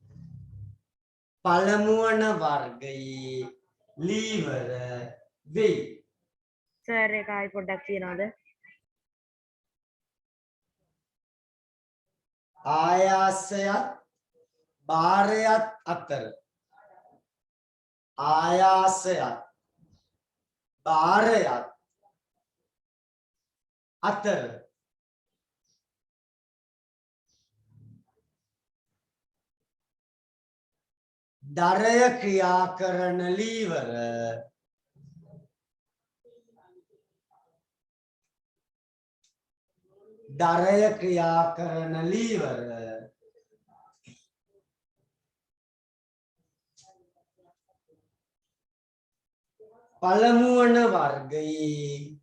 පළමු වන වර්ගයේ ලීවර වෙයි සර් එකයි පොඩ්ඩක් කියනවාද? ආයාසයත් භාරයත් අතර ආයාසයත් භාරයත් අතර දරය ක්‍රියා කරන ලීවර දරය ක්‍රියා කරන ලීවර පළමු වන වර්ගයේ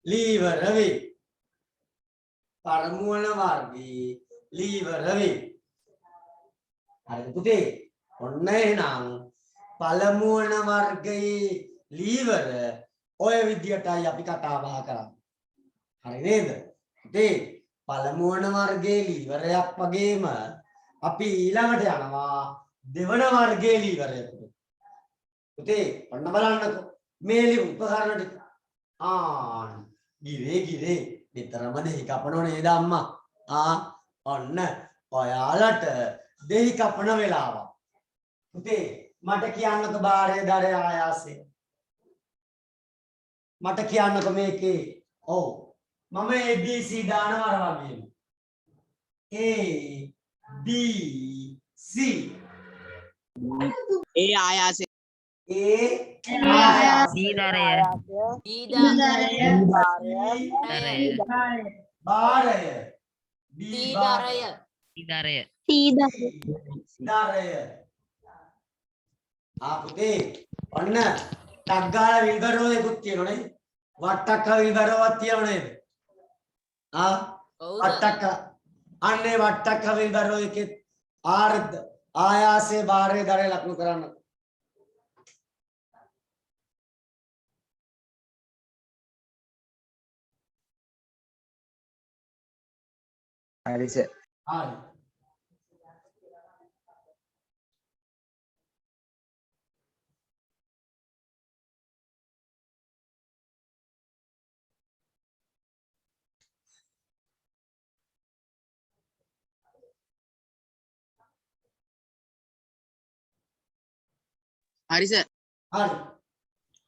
ලීවර වේ පළමු වන වර්ගයේ ලීවර වේ හරිද පුතේ ඔන්න එහෙනම් පළමු වන වර්ගයේ ලීවර ඔය විදියටයි අපි කතා බහ කරන්නේ හරි නේද පුතේ පළමු වන වර්ගයේ ලීවරයක් වගේම අපි ඊළඟට යනවා දෙවන වර්ගයේ ලීවරයකට පුතේ ඔන්න බලන්නකෝ මේ උපකරණ ටික ගිරේ නිතරම දෙහි කපනව නේද අම්මා ඔන්න ඔයාලට දෙහි කපන වෙලාවක් පුතේ මට කියන්නකෝ බාරය දරය ආයාසය මට කියන්නකෝ මේකේ ඔව් මම ABC දානවා අර වගේම ABC ඒ ආයාසය දී දරය බාරය දරය පුතේ ඔන්න ටක් ගාලා විල්බරෝයකුත් තියෙනවනේ වට්ටක්ක විල්බරෝවක් තියෙනව නේද වට්ටක්ක අන්නේ වට්ටක්ක විල්බරෝයකෙත් ආයාසයේ බාරයේ දරය ලකුණු කරන්න හරි සර් හරි හරි සර්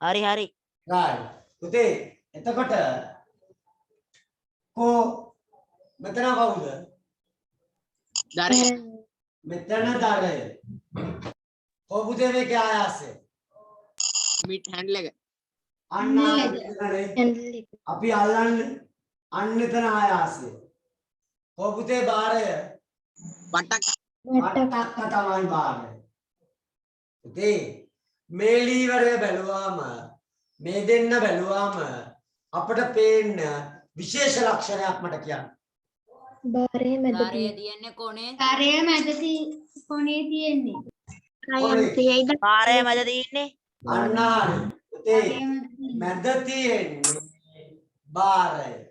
හරි හරි right පුතේ එතකොට කො මෙතන කවුද දරය මෙතන දරය කො පුතේ මේකේ ආයාසය මිඩ් හැන්ඩල් එක අන්න අපි අල්ලන්නේ අන්න එතන ආයාසය කො පුතේ බාරය වට්ටක්ක තමයි බාරය පුතේ මේ ලීවරය බැලුවාම මේ දෙන්න බැලුවාම අපිට පේන්න විශේෂ ලක්ෂණයක් මට කියන්න බාරයේ මැද දරය තියන්නේ කොනේ කරය මැද කොනේ තියෙන්නේ බාරය මැද තියෙන්නේ අන්න හරි පුතේ මැද තියෙන්නේ බාරය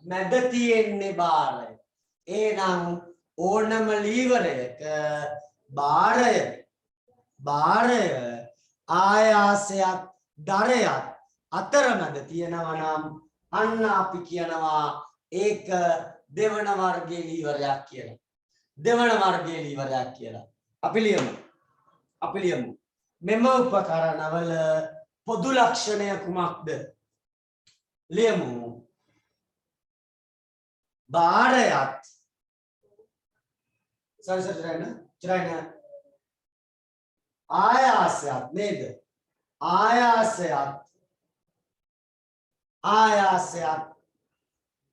මැද තියෙන්නේ බාරය එහෙනම් ඕනම ලීවරයක බාරය බාරය ආයාසයත් දරයත් අතරමැද තියෙනවා නම් අන්න අපි කියනවා ඒක දෙවන වර්ගයේ ලීවරයක් කියලා. දෙවන වර්ගයේ ලීවරයක් කියලා. අපි ලියමු. මෙම උපකරණවල පොදු ලක්ෂණය කුමක්ද? ලියමු. බාරයත් චරණ ආයාසයත් නේද? ආයාසයත්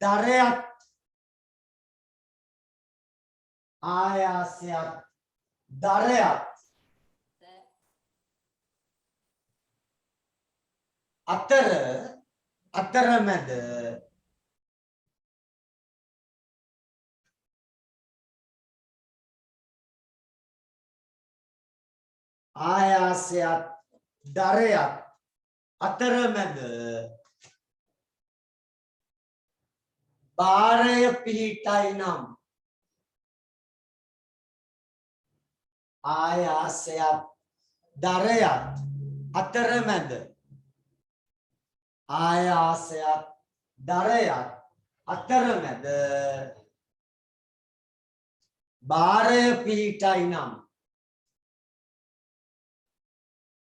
දරයත් අතරමැද ආයාසයත් දරයත් අතරමැද බාරය පිහිටයි නම් ආයාසයත් දරයත් අතරමැද බාරය පිහිටයි නම්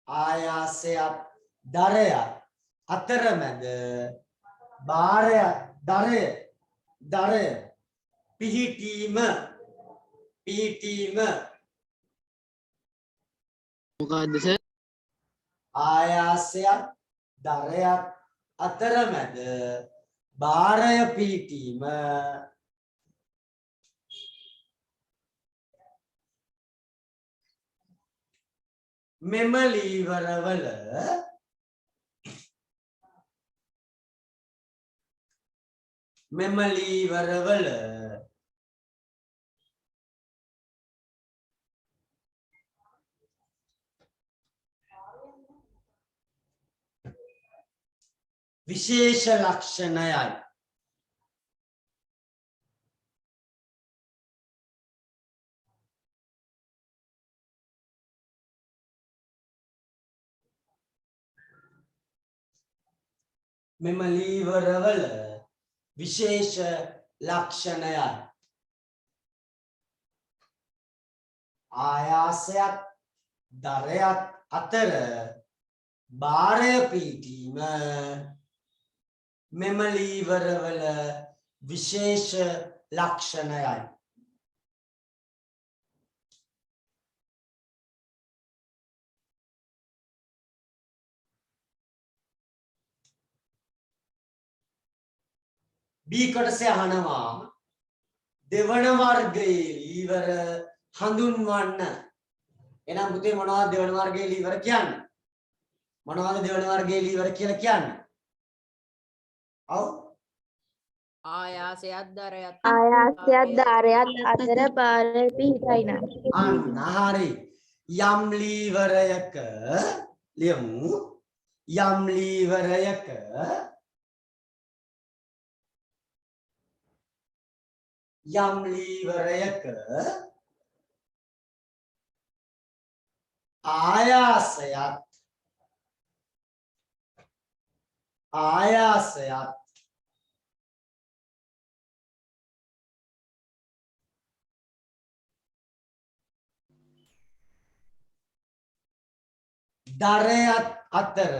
ආයාසයත් දරයත් අතරමැද දරය පිහිටීම මොකද්ද සර්? ආයාසයත් දරයත් අතරමැද බාරය පිහිටීම මෙම ලීවරවල විශේෂ ලක්ෂණයයි. මෙම ලීවරවල විශේෂ ලක්ෂණයයි. ආයාසයත් දරයත් අතර බාරය පිහිටීම මෙම ලීවරවල විශේෂ ලක්ෂණයයි. B කොටසේ අහනවා දෙවන වර්ගයේ ලීවර හඳුන්වන්න. එහෙනම් පුතේ මොනවද දෙවන වර්ගයේ ලීවර කියන්නේ? මොනවද දෙවන වර්ගයේ ලීවර කියලා කියන්නේ? ඔව් ආයාසයත් දරයත් අතර බාරය පිහිටයි නම් අන්න හරි. යම් ලීවරයක ලියමු. යම් ලීවරයක ආයාසයත් දරයත් අතර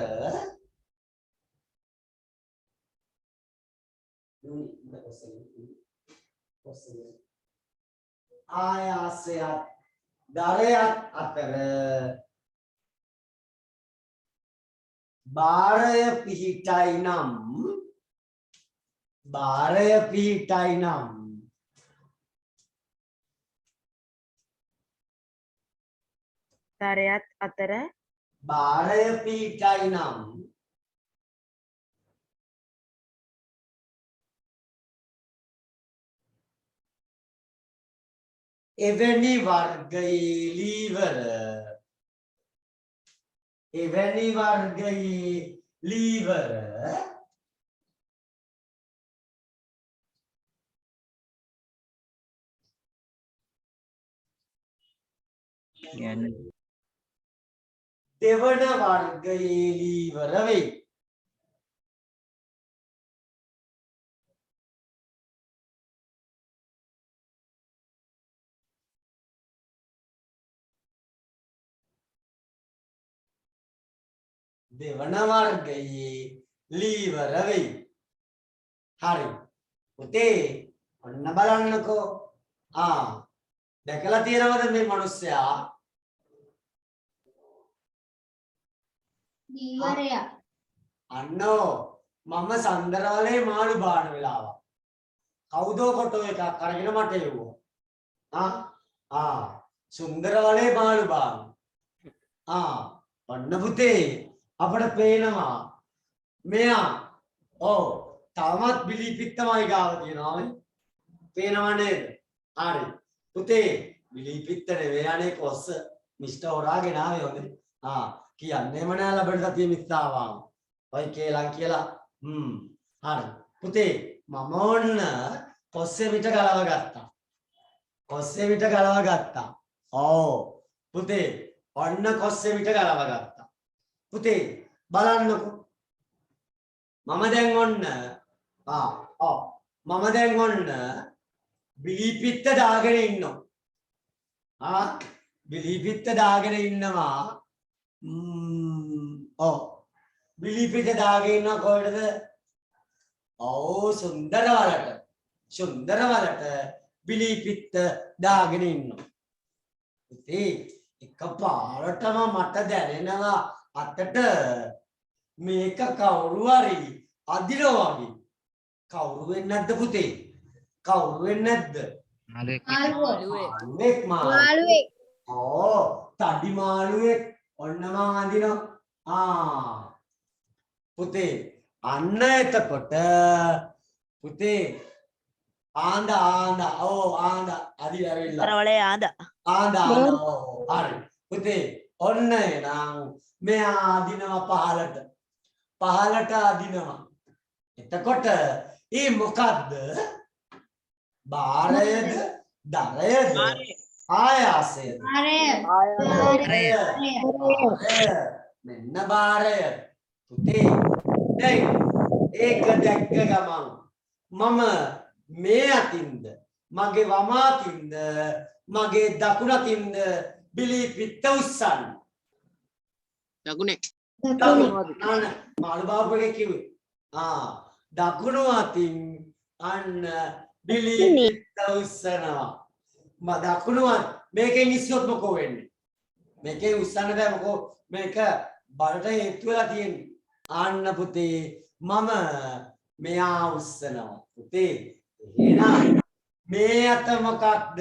ආයාසයත් දරයත් අතර බාරය පිහිටයි නම් දරයත් අතර බාරය පිහිටයි නම් එවැනි වර්ගයේ ලීවර දෙවන වර්ගයේ ලීවර වෙයි. දෙවන වර්ගයේ ලීවර වෙයි. හරි. පුතේ ඔන්න බලන්නකෝ. දැකලා තියෙනවද මේ මිනිස්සයා? දීවරය. අන්නෝ මම සඳරවලේ මාළු බාන වෙලාව. කවුද ෆොටෝ එකක් අරගෙන මට එවුවා. සුන්දරවලේ මාළු බාන. ඔන්න පුතේ අපිට පේනවා මෙයා තවමත් බිලි පිත්තමයි ගාව තියෙනවා. පේනව නේද? හරි. පුතේ බිලි පිත්ත නෙවෙයි අනේ කොස්ස මිස්ටර් හොරාගෙන ආවේ හොඳේ. කියන්නේම නෑ ලබන සතිය මිස්සාවා. ඔය කියලා. හරි. පුතේ මම ඔන්න කොස්සේ විට ගලව ගත්තා. පුතේ ඔන්න කොස්සේ විට ගලව ගත්තා. පුතේ බලන්නකෝ. මම දැන් ඔන්න බිලි පිත්ත දාගෙන ඉන්නවා. බිලි පිත්ත දාගෙන ඉන්නවා. බිලි පිත්ත දාගෙන ඉන්නවා කොහෙටද? සුන්දර වලට බිලි පිත්ත දාගෙන ඉන්නවා. ඉතින් එකපාරටම මට දැනෙනවා අතට මේක කවුරු හරි අදිනවා වගේ. කවුරු වෙන්නේ නැද්ද පුතේ? කවුරු වෙන්නේ නැද්ද? මාළුවෙක්. තඩි මාළුවෙක්. ඔන්න මං අදිනවා. පුතේ අන්න එතකොට පුතේ ආඳ අදිලා ඇවිල්ලා. කරවලේ ආඳ. හරි. පුතේ ඔන්න එනම් මෙයා අදිනවා පහලට අදිනවා. එතකොට මොකද්ද? භාරයද? දරයද? ආයාසයද? මෙන්න භාරය. පුතේ දැන් ඒක දැක්ක ගමන් මම මේ අතින්ද මගේ වම අතින්ද මගේ දකුණ අතින්ද බිලි පිත්ත උස්සන්න. දකුණේ. මාළු බාපු එකේ කිව්වේ. දකුණු අතින් අන්න බිලි පිත්ත උස්සනවා. දකුණු මේකෙන් ඉස්සොත් මොකෝ වෙන්නේ? මේකෙන් උස්සන්න බෑ මොකෝ මේක බලට හේතු වෙලා තියෙන්නේ. අන්න පුතේ මම මෙයා උස්සනවා. පුතේ එහෙනම් මේ අත මොකක්ද?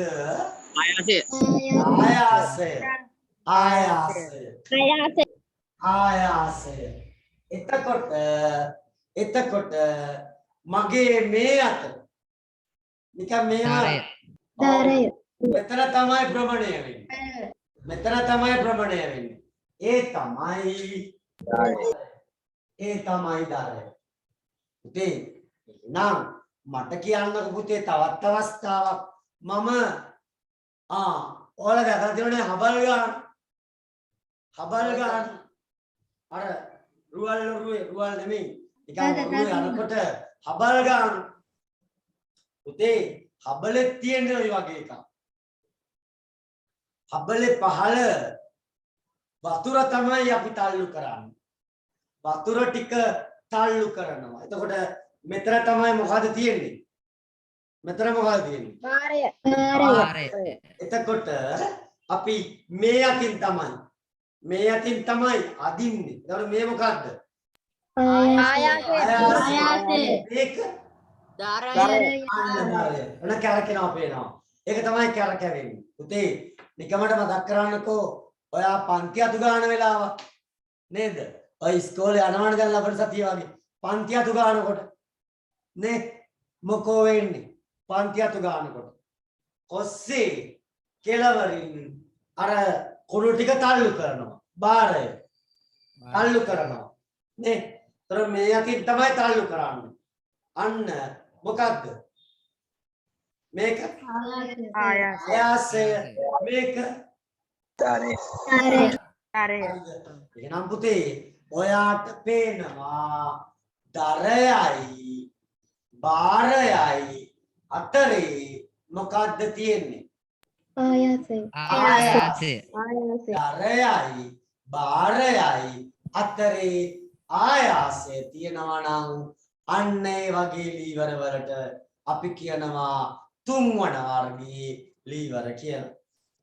ආයාසය. එතකොට මගේ මේ අත නිකන් මේවා දරය. මෙතන තමයි භ්‍රමණය වෙන්නේ. ඒ තමයි දරය. පුතේ නම් මට කියන්නකෝ පුතේ තවත් අවස්ථාවක්. මම ඔයාලා දැකලා තියෙනනේ හබල් ගන්න. අර රුවල් නෙමෙයි. නිකන් රුවේ අරකට හබල් ගන්න. පුතේ හබලෙත් තියෙන්නේ ඔය වගේ එකක්. හබලේ පහළ වතුර තමයි අපි තල්ලු කරන්නේ. වතුර ටික තල්ලු කරනවා. එතකොට මෙතන තමයි මොකද තියෙන්නේ? භාරය. එතකොට අපි මේ අතින් තමයි අදින්නේ. එතකොට මේ මොකද්ද? ආයාසය. මේක දරය. ඔන්න කැරකෙනවා පේනවා. ඒක තමයි කැරකෙන්නේ. පුතේ නිකමට මතක් කරන්නකෝ ඔයා පන්ති අතු ගන්න වෙලාව නේද? ඔය ඉස්කෝලේ යනවනේ දැන් ලබන සතිය වගේ. පන්ති අතු ගන්නකොට නේ මොකෝ වෙන්නේ? පන්ති අතු ගන්නකොට කොස්සේ කෙලවරින් අර කුණු ටික තල්ලු කරනවා. බාරය තල්ලු කරනවා නේ. ඒතර මේ අතින් තමයි තල්ලු කරන්නේ. අන්න මොකක්ද? මේක ආයාසය. මේක දරය. තරය. එහෙනම් පුතේ ඔයාට පේනවා දරයයි භාරයයි අතරේ මොකද්ද තියෙන්නේ? ආයාසය. ආයාසය. ආයාසය. දරයයි භාරයයි අතරේ ආයාසය තියෙනවා නම් අන්න ඒ වගේ ලීවර වලට අපි කියනවා තුන්වන වර්ගයේ ලීවර කියලා.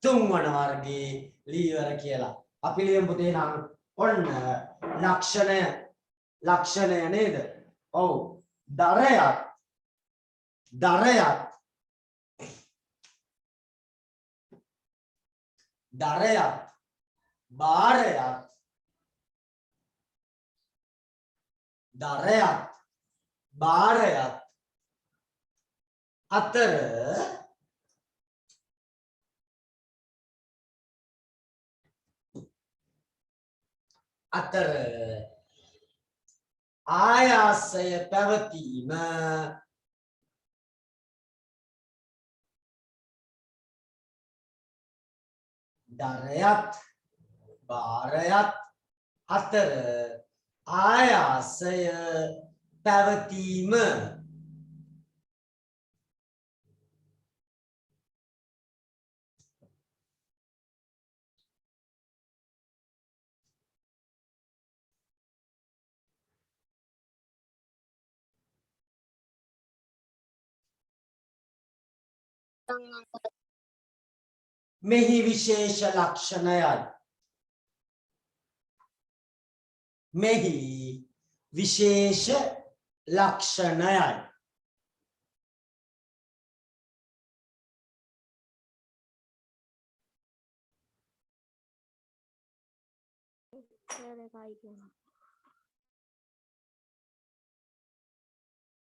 තුන්වන වර්ගයේ ලීවර කියලා. අපි ලියමු පුතේ නම් ඔන්න ලක්ෂණය නේද? ඔව්. දරයක් භාරයක් අතර ආයාසය පැවතීම දරයත් භාරයත් අතර ආයාසය පැවතීම මෙහි විශේෂ ලක්ෂණයයි. මෙහි විශේෂ ලක්ෂණයයි.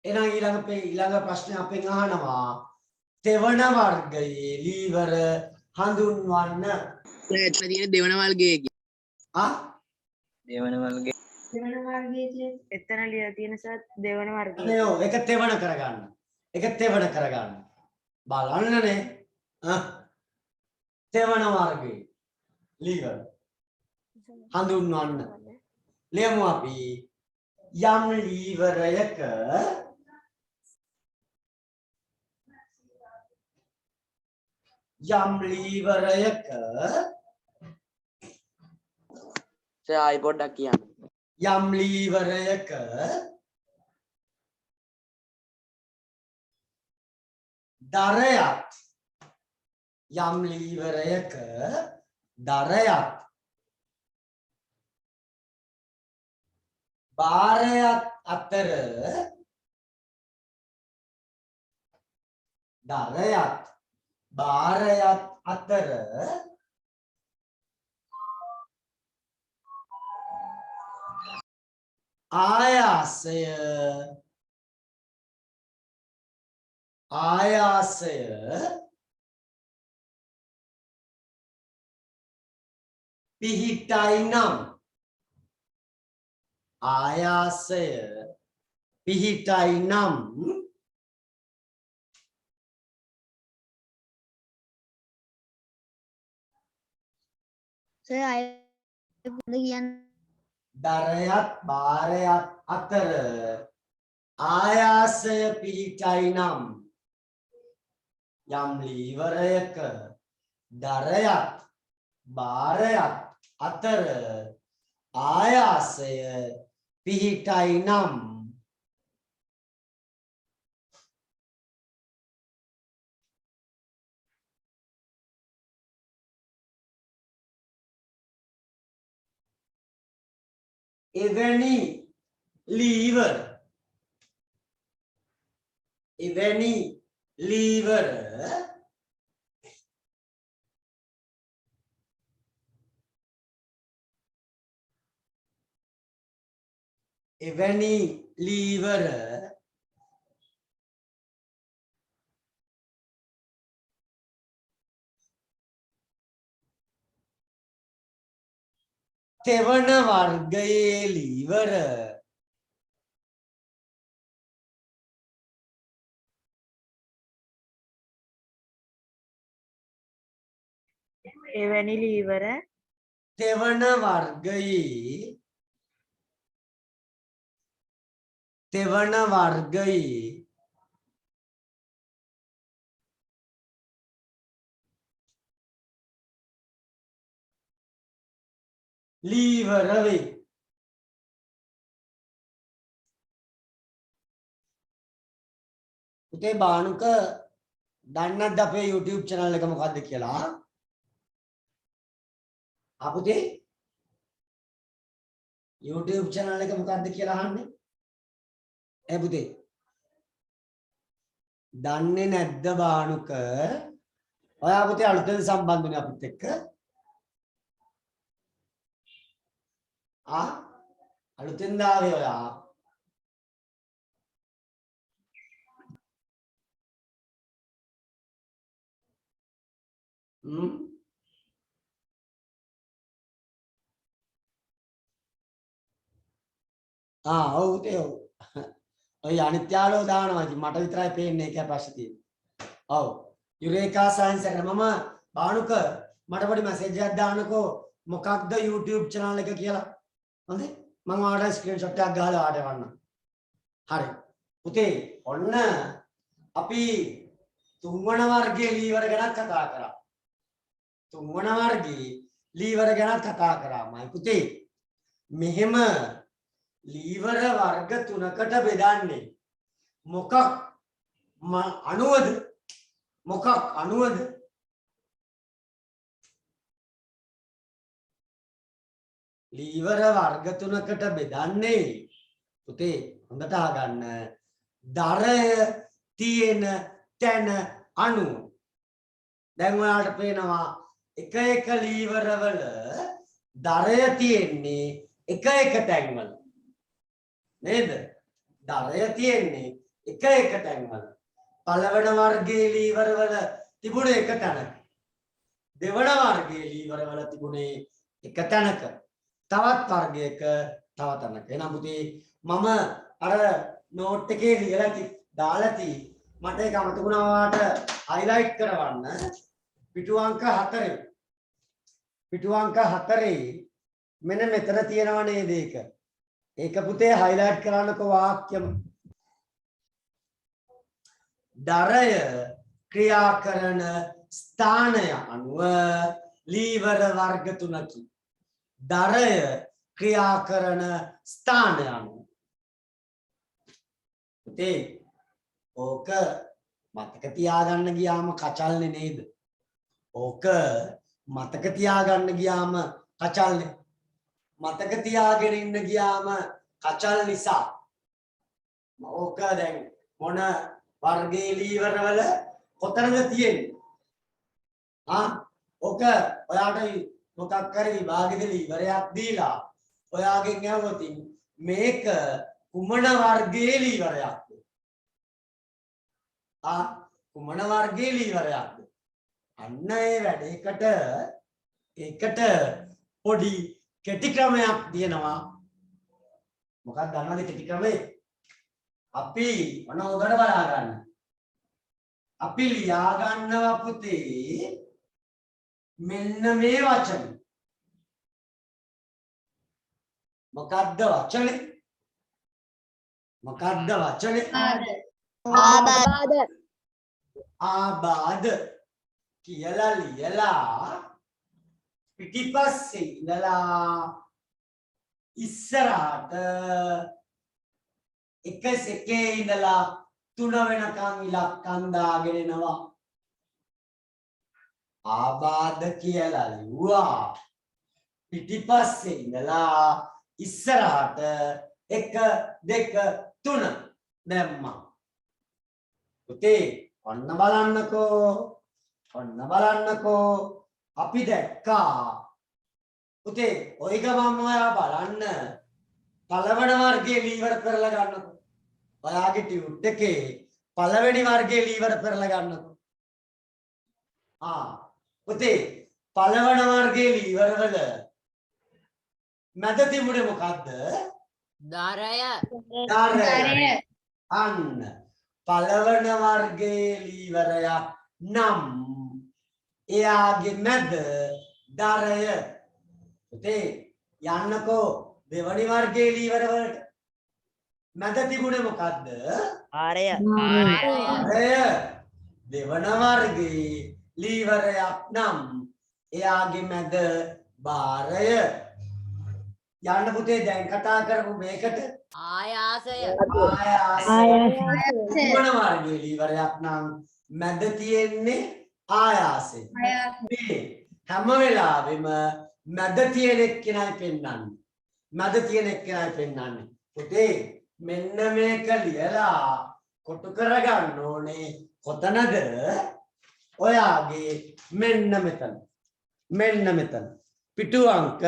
එහෙනම් ඊළඟ ප්‍රශ්නේ අපෙන් අහනවා තෙවන වර්ගයේ ලීවර හඳුන්වන්න. ඇත්ත තියෙන දෙවන වර්ගයේ ආ දෙවන වර්ගයේ කියන්නේ එතන ලියලා තියෙන සත් දෙවන වර්ගය. නේ ඔව් ඒක තෙවන කරගන්න. ඒක තෙවන කරගන්න. බලන්නනේ. තෙවන වර්ගයේ ලීවර හඳුන්වන්න. ලියමු අපි යම් ලීවරයක ආයි පොඩ්ඩක් කියන්න. යම් ලීවරයක දරයත් භාරයත් අතර ආයාසය පිහිටයි නම් සර් අය කියන්න. දරයත් භාරයත් අතර ආයාසය පිහිටයි නම් යම් ලීවරයක දරයත් භාරයත් අතර ආයාසය පිහිටයි නම් එවැනි ලීවර තෙවන වර්ගයේ ලීවර එවැනි ලීවර තෙවන වර්ගයේ ලීවර වේ. පුතේ බානුක දන්නේ නැද්ද අපේ YouTube channel එක මොකද්ද කියලා? පුතේ YouTube channel එක මොකද්ද කියලා අහන්නේ? පුතේ දන්නේ නැද්ද බානුක? ඔයා පුතේ අලුතෙන් සම්බන්ධ වුණේ අපිත් එක්ක. අලුතෙන් ආවේ ඔයා. ඔව් පුතේ ඔව්. ඔය අනිත් යාළුවෝ දානවා ඉතින් මට විතරයි පේන්නේ ඒකයි ප්‍රශ්නේ තියෙන්නේ. ඔව්. යුරේකා සයන්ස් එකට මම බානුක මට පොඩි මැසේජ් එකක් දාන්නකෝ මොකක්ද YouTube channel එක කියලා. හොඳයි. මම ඔයාලට ස්ක්‍රීන්ෂොට් එකක් ගහලා ඔයාලට එවන්නම්. හරි. පුතේ ඔන්න අපි තුන්වන වර්ගයේ ලීවර ගැන කතා කරා. තුන්වන වර්ගයේ ලීවර ගැන කතා කරාමයි පුතේ. මෙහෙම ලීවර වර්ග තුනකට බෙදන්නේ මොකක් අණුවද? මොකක් අණුවද? ලීවර වර්ග තුනකට බෙදන්නේ පුතේ හොඳට අහගන්න. දරය තියෙන තැන අණුව. දැන් ඔයාලට පේනවා එක එක ලීවර වල දරය තියෙන්නේ එක එක තැන්වල. නේද? දරය තියෙන්නේ එක එක තැන්වල. පළවෙනි වර්ගයේ ලීවර වල තිබුණේ එක තැනක. දෙවන වර්ගයේ ලීවර වල තිබුණේ එක තැනක. තවත් වර්ගයක තව තැනක. එහෙනම් පුතේ මම අර නෝට් එකේ ලියලා දාලා මට ඒක අමතක වුණා ඔයාලට highlight කරවන්න. පිටු අංක 4. පිටු අංක 4 මෙන්න මෙතන තියෙනව නේද ඒක? ඒක පුතේ highlight කරන්නකෝ වාක්‍යම. දරය ක්‍රියා කරන ස්ථානය අනුව ලීවර වර්ග තුනකි. දරය ක්‍රියා කරන ස්ථානය අනුව. පුතේ ඕක මතක තියාගන්න ගියාම කචල්නේ නේද? ඕක මතක තියාගන්න ගියාම කචල්නේ. මතක තියාගෙන ඉන්න ගියාම කචල් නිසා ඕක දැන් මොන වර්ගයේ ලීවර වල කොතනද තියෙන්නේ? ඕක ඔයාලට මොකක් කර විභාගෙදී ලීවරයක් දීලා ඔයාගෙන් අහුවොත් මේක කුමන වර්ගයේ ලීවරයක්ද? කුමන වර්ගයේ ලීවරයක්ද? අන්න ඒ වැඩේකට ඒකට පොඩි කෙටි ක්‍රමයක් තියෙනවා. මොකක්ද දන්නවද කෙටි ක්‍රමය? අපි මොන උඩට බලා ගන්න. අපි ලියා ගන්නවා පුතේ මෙන්න මේ වචන. මොකක්ද වචනේ? මොකක්ද වචනේ? ආබාධ කියලා ලියලා පිටිපස්සේ ඉඳලා ඉස්සරහට එක සෙකේ ඉඳලා 3 වෙනකන් ඉලක්කම් දාගෙන එනවා. ආබාධ කියලා ලිව්වා. පිටිපස්සේ ඉඳලා ඉස්සරහට 1 2 3 දැම්මා. පුතේ ඔන්න බලන්නකෝ. ඔන්න බලන්නකෝ. අපි දැක්කා පුතේ ඔය ගමන්ම ඔයා බලන්න පළවෙනි වර්ගයේ ලීවර පෙරලා ගන්නකො. ඔයාගේ ටියුට් එකේ පළවෙනි වර්ගයේ ලීවර පෙරලා ගන්නකො. පුතේ පළවෙනි වර්ගයේ ලීවර වල මැද තිබුණේ මොකද්ද? දරය. දරය. අන්න පළවෙනි වර්ගයේ ලීවරයක් නම් එයාගේ මැද දරය. පුතේ යන්නකෝ දෙවනි වර්ගයේ ලීවර වලට. මැද තිබුණේ මොකද්ද? ආරය. ආරය. දෙවන වර්ගයේ ලීවරයක් නම් එයාගේ මැද බාරය. යන්න පුතේ දැන් කතා කරමු මේකට. ආයාසය. ආයාසය. දෙවන වර්ගයේ ලීවරයක් නම් මැද තියෙන්නේ ආයාසය. මේ හැම වෙලාවෙම මැද තියෙන එක්කෙනයි පෙන්වන්නේ. මැද තියෙන එක්කෙනයි පෙන්වන්නේ. පුතේ මෙන්න මේක ලියලා කොටු කරගන්න ඕනේ කොතනද? ඔයාගේ මෙන්න මෙතන. මෙන්න මෙතන. පිටු අංක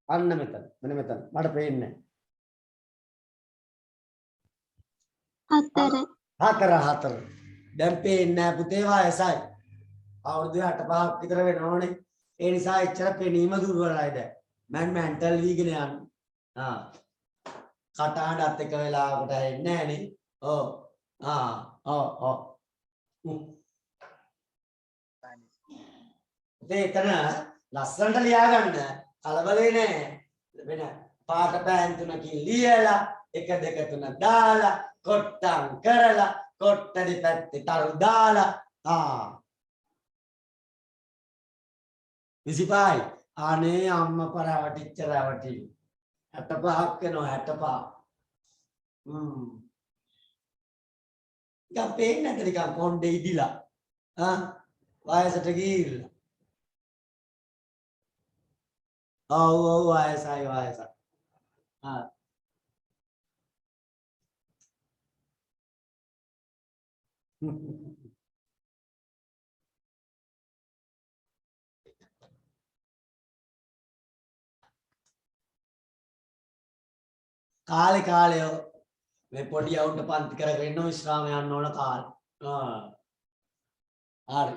අන්න මෙතන. මෙන්න මෙතන. මට පේන්නේ හතර. දැන් පේන්නේ නැහැ පුතේ වයසයි. අවුරුදු 8-5ක් විතර වෙනවනේ. ඒ නිසා එච්චර පෙනීම දුර්වලයි දැන්. මම මෙන්ටල් වීගෙන යන්නේ. කටහඬත් එක වෙලාවකට ඇහෙන්නේ නැහැ නේ. ඔව්. එතන ලස්සනට ලියාගන්න කලබලේ නෑ. වෙන පාට පෑන් තුනකින් ලියලා 1 2 3 දාලා කොට්ටම් කරලා කොට්ට දෙපැත්තේ තරු දාලා 25යි. අනේ අම්මා පරවටිච්ච රවටි 65ක් වෙනවා 65. නිකන් පේන්නේ නැද්ද නිකන් කොණ්ඩේ ඉදිලා. වයසට ගිහිල්ලා. ඔව් වයසයි. කාලේ මේ පොඩි අවුන්ට පන්ති කරගෙන ඉන්න විශ්‍රාම යන්න ඕන කාලේ. හරි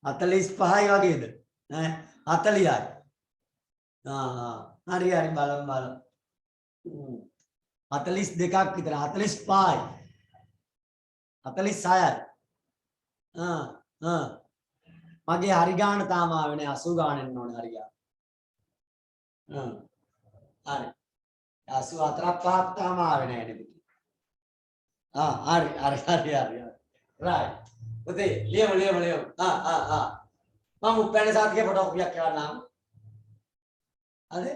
45යි වගේද? ඈ 40යි. හරි බලමු. 42ක් විතර 45යි. 46යි. මගේ හරි ගාන තාම ආවේ නෑ 80 ගාන එන්න ඕනේ හරි ගාන. හරි 84ක් 5ක් තාම ආවේ නෑ නේද? හරි. right. පුතේ ලියමු. මම උපැන්න සාතිකේ ෆොටෝ කොපියක් කරන්නම්. හරි?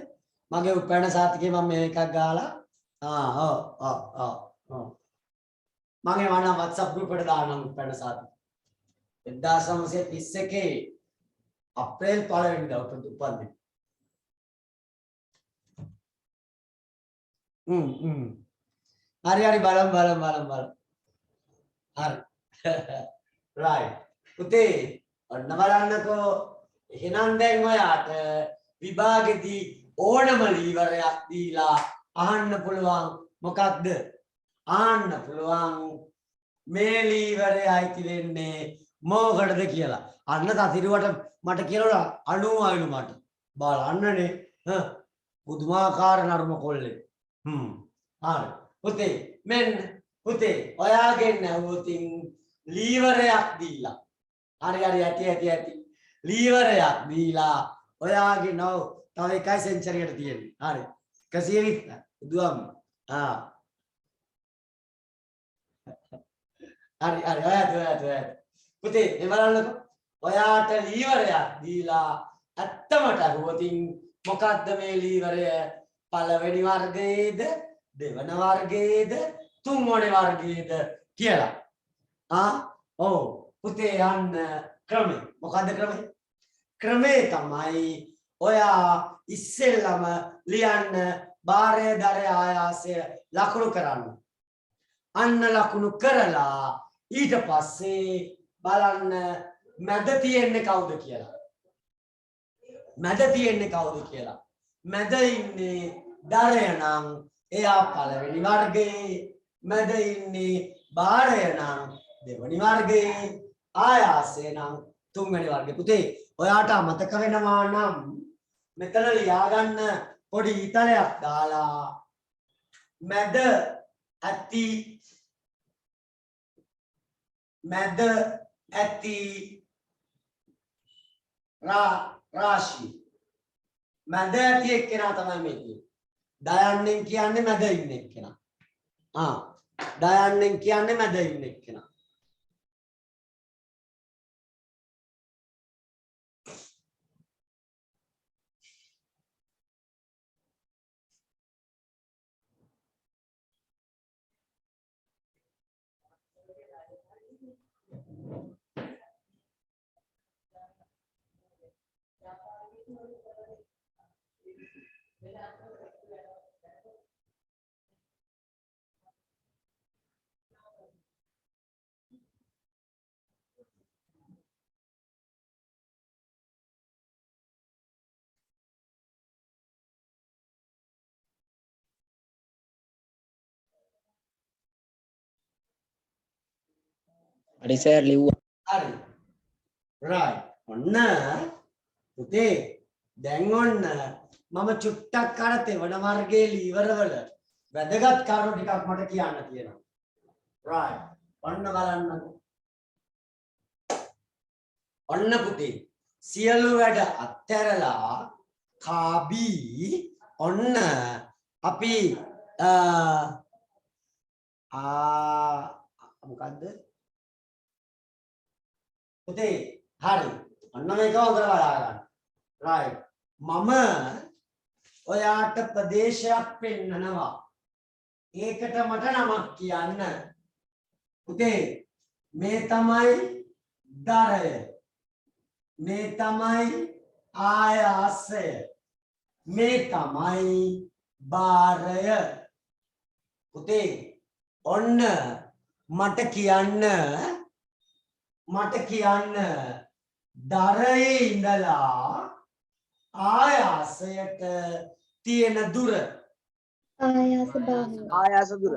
මගේ උපැන්න සාතිකේ මම මේකක් ගාලා මගේ වණ WhatsApp group එකට දාන්නම් උපැන්න සාතිකේ. 1931 අප්‍රේල් 1 වෙනිදා උපන්දින. හරි බලමු. හරි. right. පුතේ ඔන්න බලන්නකෝ. එහෙනම් දැන් ඔයාට විභාගෙදී ඕනම ලීවරයක් දීලා අහන්න පුළුවන් මොකක්ද? අහන්න පුළුවන් මේ ලීවරය අයිති වෙන්නේ මොකටද කියලා. අන්න තතිරුවට මට කියනවා 90 අයලු මට. බලන්නනේ. පුදුමාකාර නරුම කොල්ලේ. හරි. පුතේ මෙන්න පුතේ ඔයාගෙන් නැවුවොතින් ලීවරයක් දීලා. හරි ඇති. ලීවරයක් දීලා ඔයාගේ නව තව එකයි සෙන්චරියට තියෙන්නේ. හරි. 120 දුවම්. හරි ඔයාට. පුතේ මේ බලන්නකෝ. ඔයාට ලීවරයක් දීලා ඇත්තමට අහුවොතින් මොකද්ද මේ ලීවරය? පළවෙනි වර්ගයේද දෙවන වර්ගයේද තුන්වෙනි වර්ගයේද කියලා. ඔව් පුතේ යන්න ක්‍රමය. මොකද්ද ක්‍රමය? ක්‍රමේ තමයි ඔයා ඉස්සෙල්ලම ලියන්න බාරය දරය ආයාසය ලකුණු කරන්න. අන්න ලකුණු කරලා ඊට පස්සේ බලන්න මැද තියෙන්නේ කවුද කියලා. මැද ඉන්නේ දරය නම් එයා පළවෙනි වර්ගයේ. මැද ඉන්නේ බාරය නම් දෙවෙනි වර්ගයේ. ආයාසය නම් තුන්වෙනි වර්ගයේ. පුතේ ඔයාට අමතක වෙනවා නම් මෙතන ලියාගන්න පොඩි ඊතලයක් දාලා මැද ඇති රාශි. මැද ඇති එක්කෙනා තමයි මේ කියන්නේ. දයන්නෙන් කියන්නේ මැද ඉන්න එක්කෙනා. දයන්නෙන් කියන්නේ මැද ඉන්න එක්කෙනා. හරි සර් ලිව්වා. හරි. right. ඔන්න පුතේ දැන් ඔන්න මම චුට්ටක් අර තෙවන වර්ගයේ ලීවරවල වැදගත් කරුණු ටිකක් මට කියන්න තියෙනවා. right. ඔන්න බලන්නකෝ. ඔන්න පුතේ සියලු වැඩ අත්හැරලා කාබී ඔන්න අපි මොකද්ද පුතේ හරි ඔන්න මේක හොඳට බලා ගන්න. right. මම ඔයාට ප්‍රදේශයක් පෙන්නනවා. ඒකට මට නමක් කියන්න. පුතේ මේ තමයි දරය. මේ තමයි ආයාසය. මේ තමයි භාරය. පුතේ ඔන්න මට කියන්න දරයේ ඉඳලා ආයාසයට තියෙන දුර. ආයාස බාහුව. ආයාස දුර.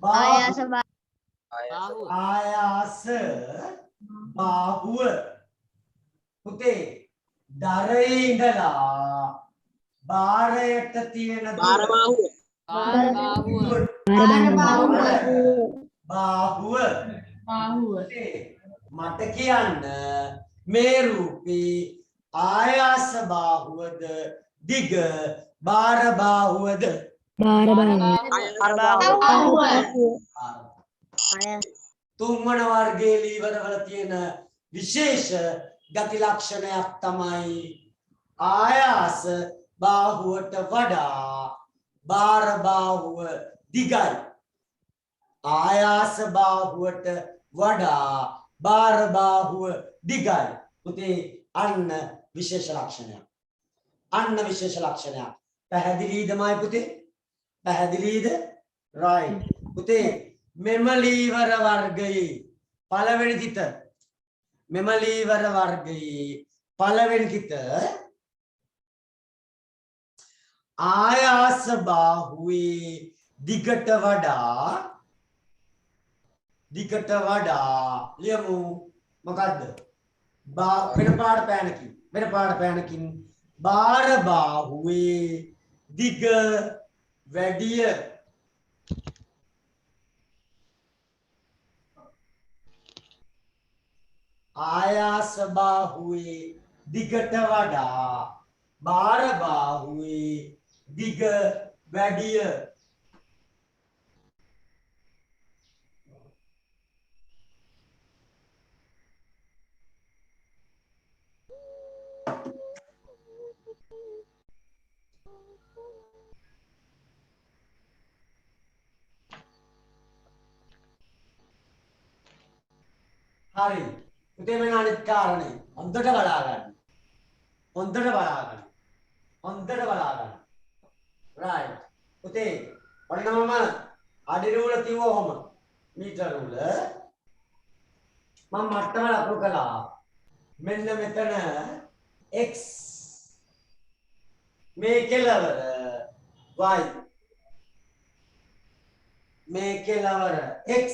ආයාස ආයාස බාහුව. පුතේ දරයේ ඉඳලා භාරයට තියෙන දුර. බාහුව. මට කියන්න මේ රූපේ ආයාස බාහුවද දිග භාර බාහුවද? තුන්වන වර්ගයේ ලීවරවල තියෙන විශේෂ ගති ලක්ෂණයක් තමයි ආයාස බාහුවට වඩා භාර බාහුව දිගයි. ආයාස බාහුවට වඩා භාර බාහුව දිගයි. පුතේ අන්න විශේෂ ලක්ෂණයක්. පැහැදිලිද මයි පුතේ? පැහැදිලිද? right. පුතේ මෙම ලීවර වර්ගයේ පළවෙනි තිත ආයාස බාහුවේ දිගට වඩා ලියමු. මොකද්ද? වෙන පාඩ පෑනකින් භාර බාහුවේ දිග වැඩිය. ආයාස බාහුවේ දිගට වඩා භාර බාහුවේ දිග වැඩිය. හරි. පුතේ මෙන්න අනිත් කාරණේ. හොඳට බලා ගන්න. right. පුතේ ඔන්න මම අඩි රූල කිව්වා ඔහම. මීටර රූල මම මට්ටම ලකුණු කළා. මෙන්න මෙතන x මේ කෙලවර y මේ කෙලවර x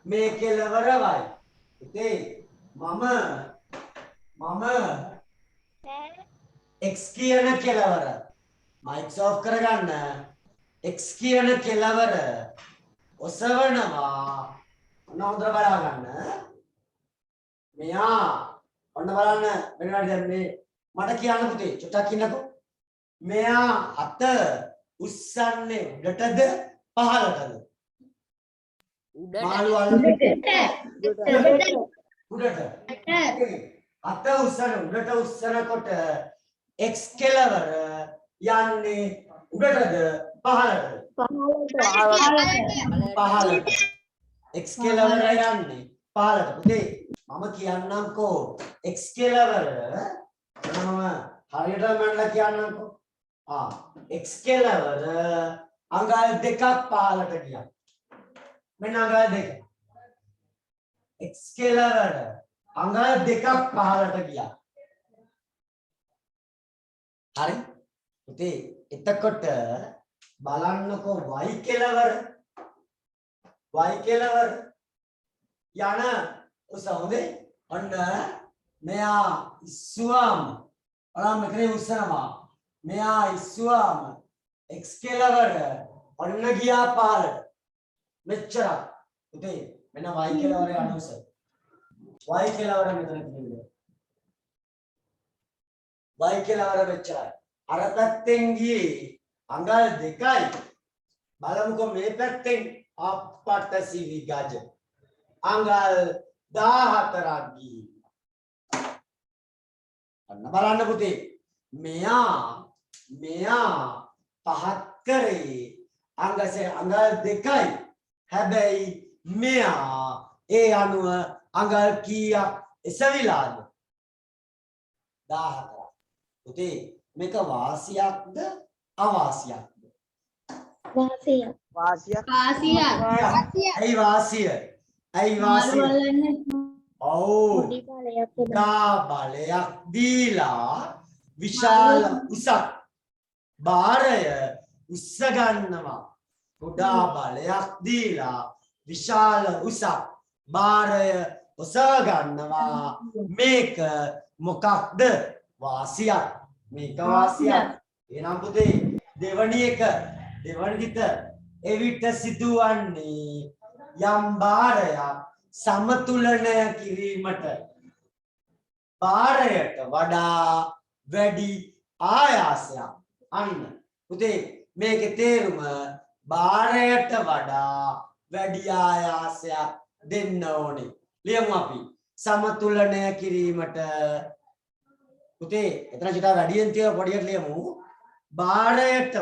මේ කෙලවර y. පුතේ මම x කියන කෙලවර මයික්ස් ඔෆ් කරගන්න. x කියන කෙලවර ඔසවනවා. හොඳට බලා ගන්න. මෙයා ඔන්න බලන්න වෙනවාට දැන් මේ මට කියන්න පුතේ චුට්ටක් කියන්නකෝ. මෙයා අත උස්සන්නේ උඩටද පහළටද? මාළු අල්ලන්නේ උඩට. අත උස්සන උඩට උස්සනකොට x කෙලවර යන්නේ උඩටද පහළටද? පහළට. x කෙලවර යන්නේ පහළට. පුතේ මම කියන්නම්කෝ x කෙලවර මම හරියටම මම කියන්නම්කෝ. x කෙලවර අඟල් දෙකක් පහළට ගියා. මෙන්න අඟල් දෙක. x කෙලවර අඟල් දෙකක් පහළට ගියා. හරි? පුතේ එතකොට බලන්නකෝ y කෙලවර යන උස හොඳේ. ඔන්න මෙයා ඉස්සුවාම බලන්න මෙතන උස්සනවා. මෙයා ඉස්සුවාම x කෙලවර ඔන්න ගියා පහළට. මෙච්චරක්. පුතේ මෙන්න y කෙලවර යන උස. y කෙලවර මෙතන තියෙනවා. y කෙලවර මෙච්චරයි. අර පැත්තෙන් ගියේ අඟල් දෙකයි. බලමුකෝ මේ පැත්තෙන් අපට සිවි ගජ අඟල් 14ක් ගියේ. අන්න බලන්න පුතේ මෙයා පහත් කරේ අඟල් දෙකයි. හැබැයි මෙයා ඒ අනුව අඟල් කීයක් එසවිලාද? 14ක්. පුතේ මේක වාසියක්ද අවාසියක්ද? වාසියක්. ඇයි වාසිය? ඔව් බලයක් දීලා විශාල උසක් භාරය උස්ස ගන්නවා. කුඩා බලයක් දීලා විශාල උසක් භාරය ඔසව ගන්නවා. මේක මොකක්ද? වාසියක්. මේක වාසියක්. එහෙනම් පුතේ දෙවනි විට එවිට සිදුවන්නේ යම් භාරයක් සමතුලනය කිරීමට භාරයට වඩා වැඩි ආයාසයක්. අන්න පුතේ මේකේ තේරුම භාරයට වඩා වැඩි ආයාසයක් දෙන්න ඕනේ. ලියමු අපි සමතුලනය කිරීමට. පුතේ එතන චිතා වැඩියෙන් තියව පොඩියට ලියමු. භාරයට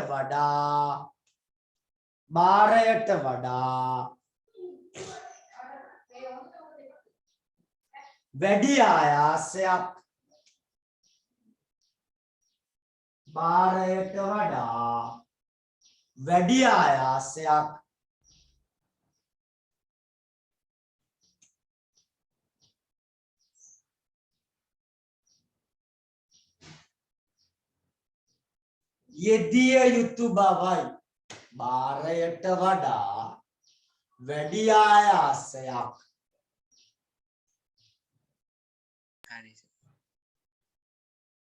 වඩා වැඩි ආයාසයක්. භාරයට වඩා වැඩි ආයාසයක් යෙදිය යුතු බවයි. භාරයට වඩා වැඩි ආයාසයක්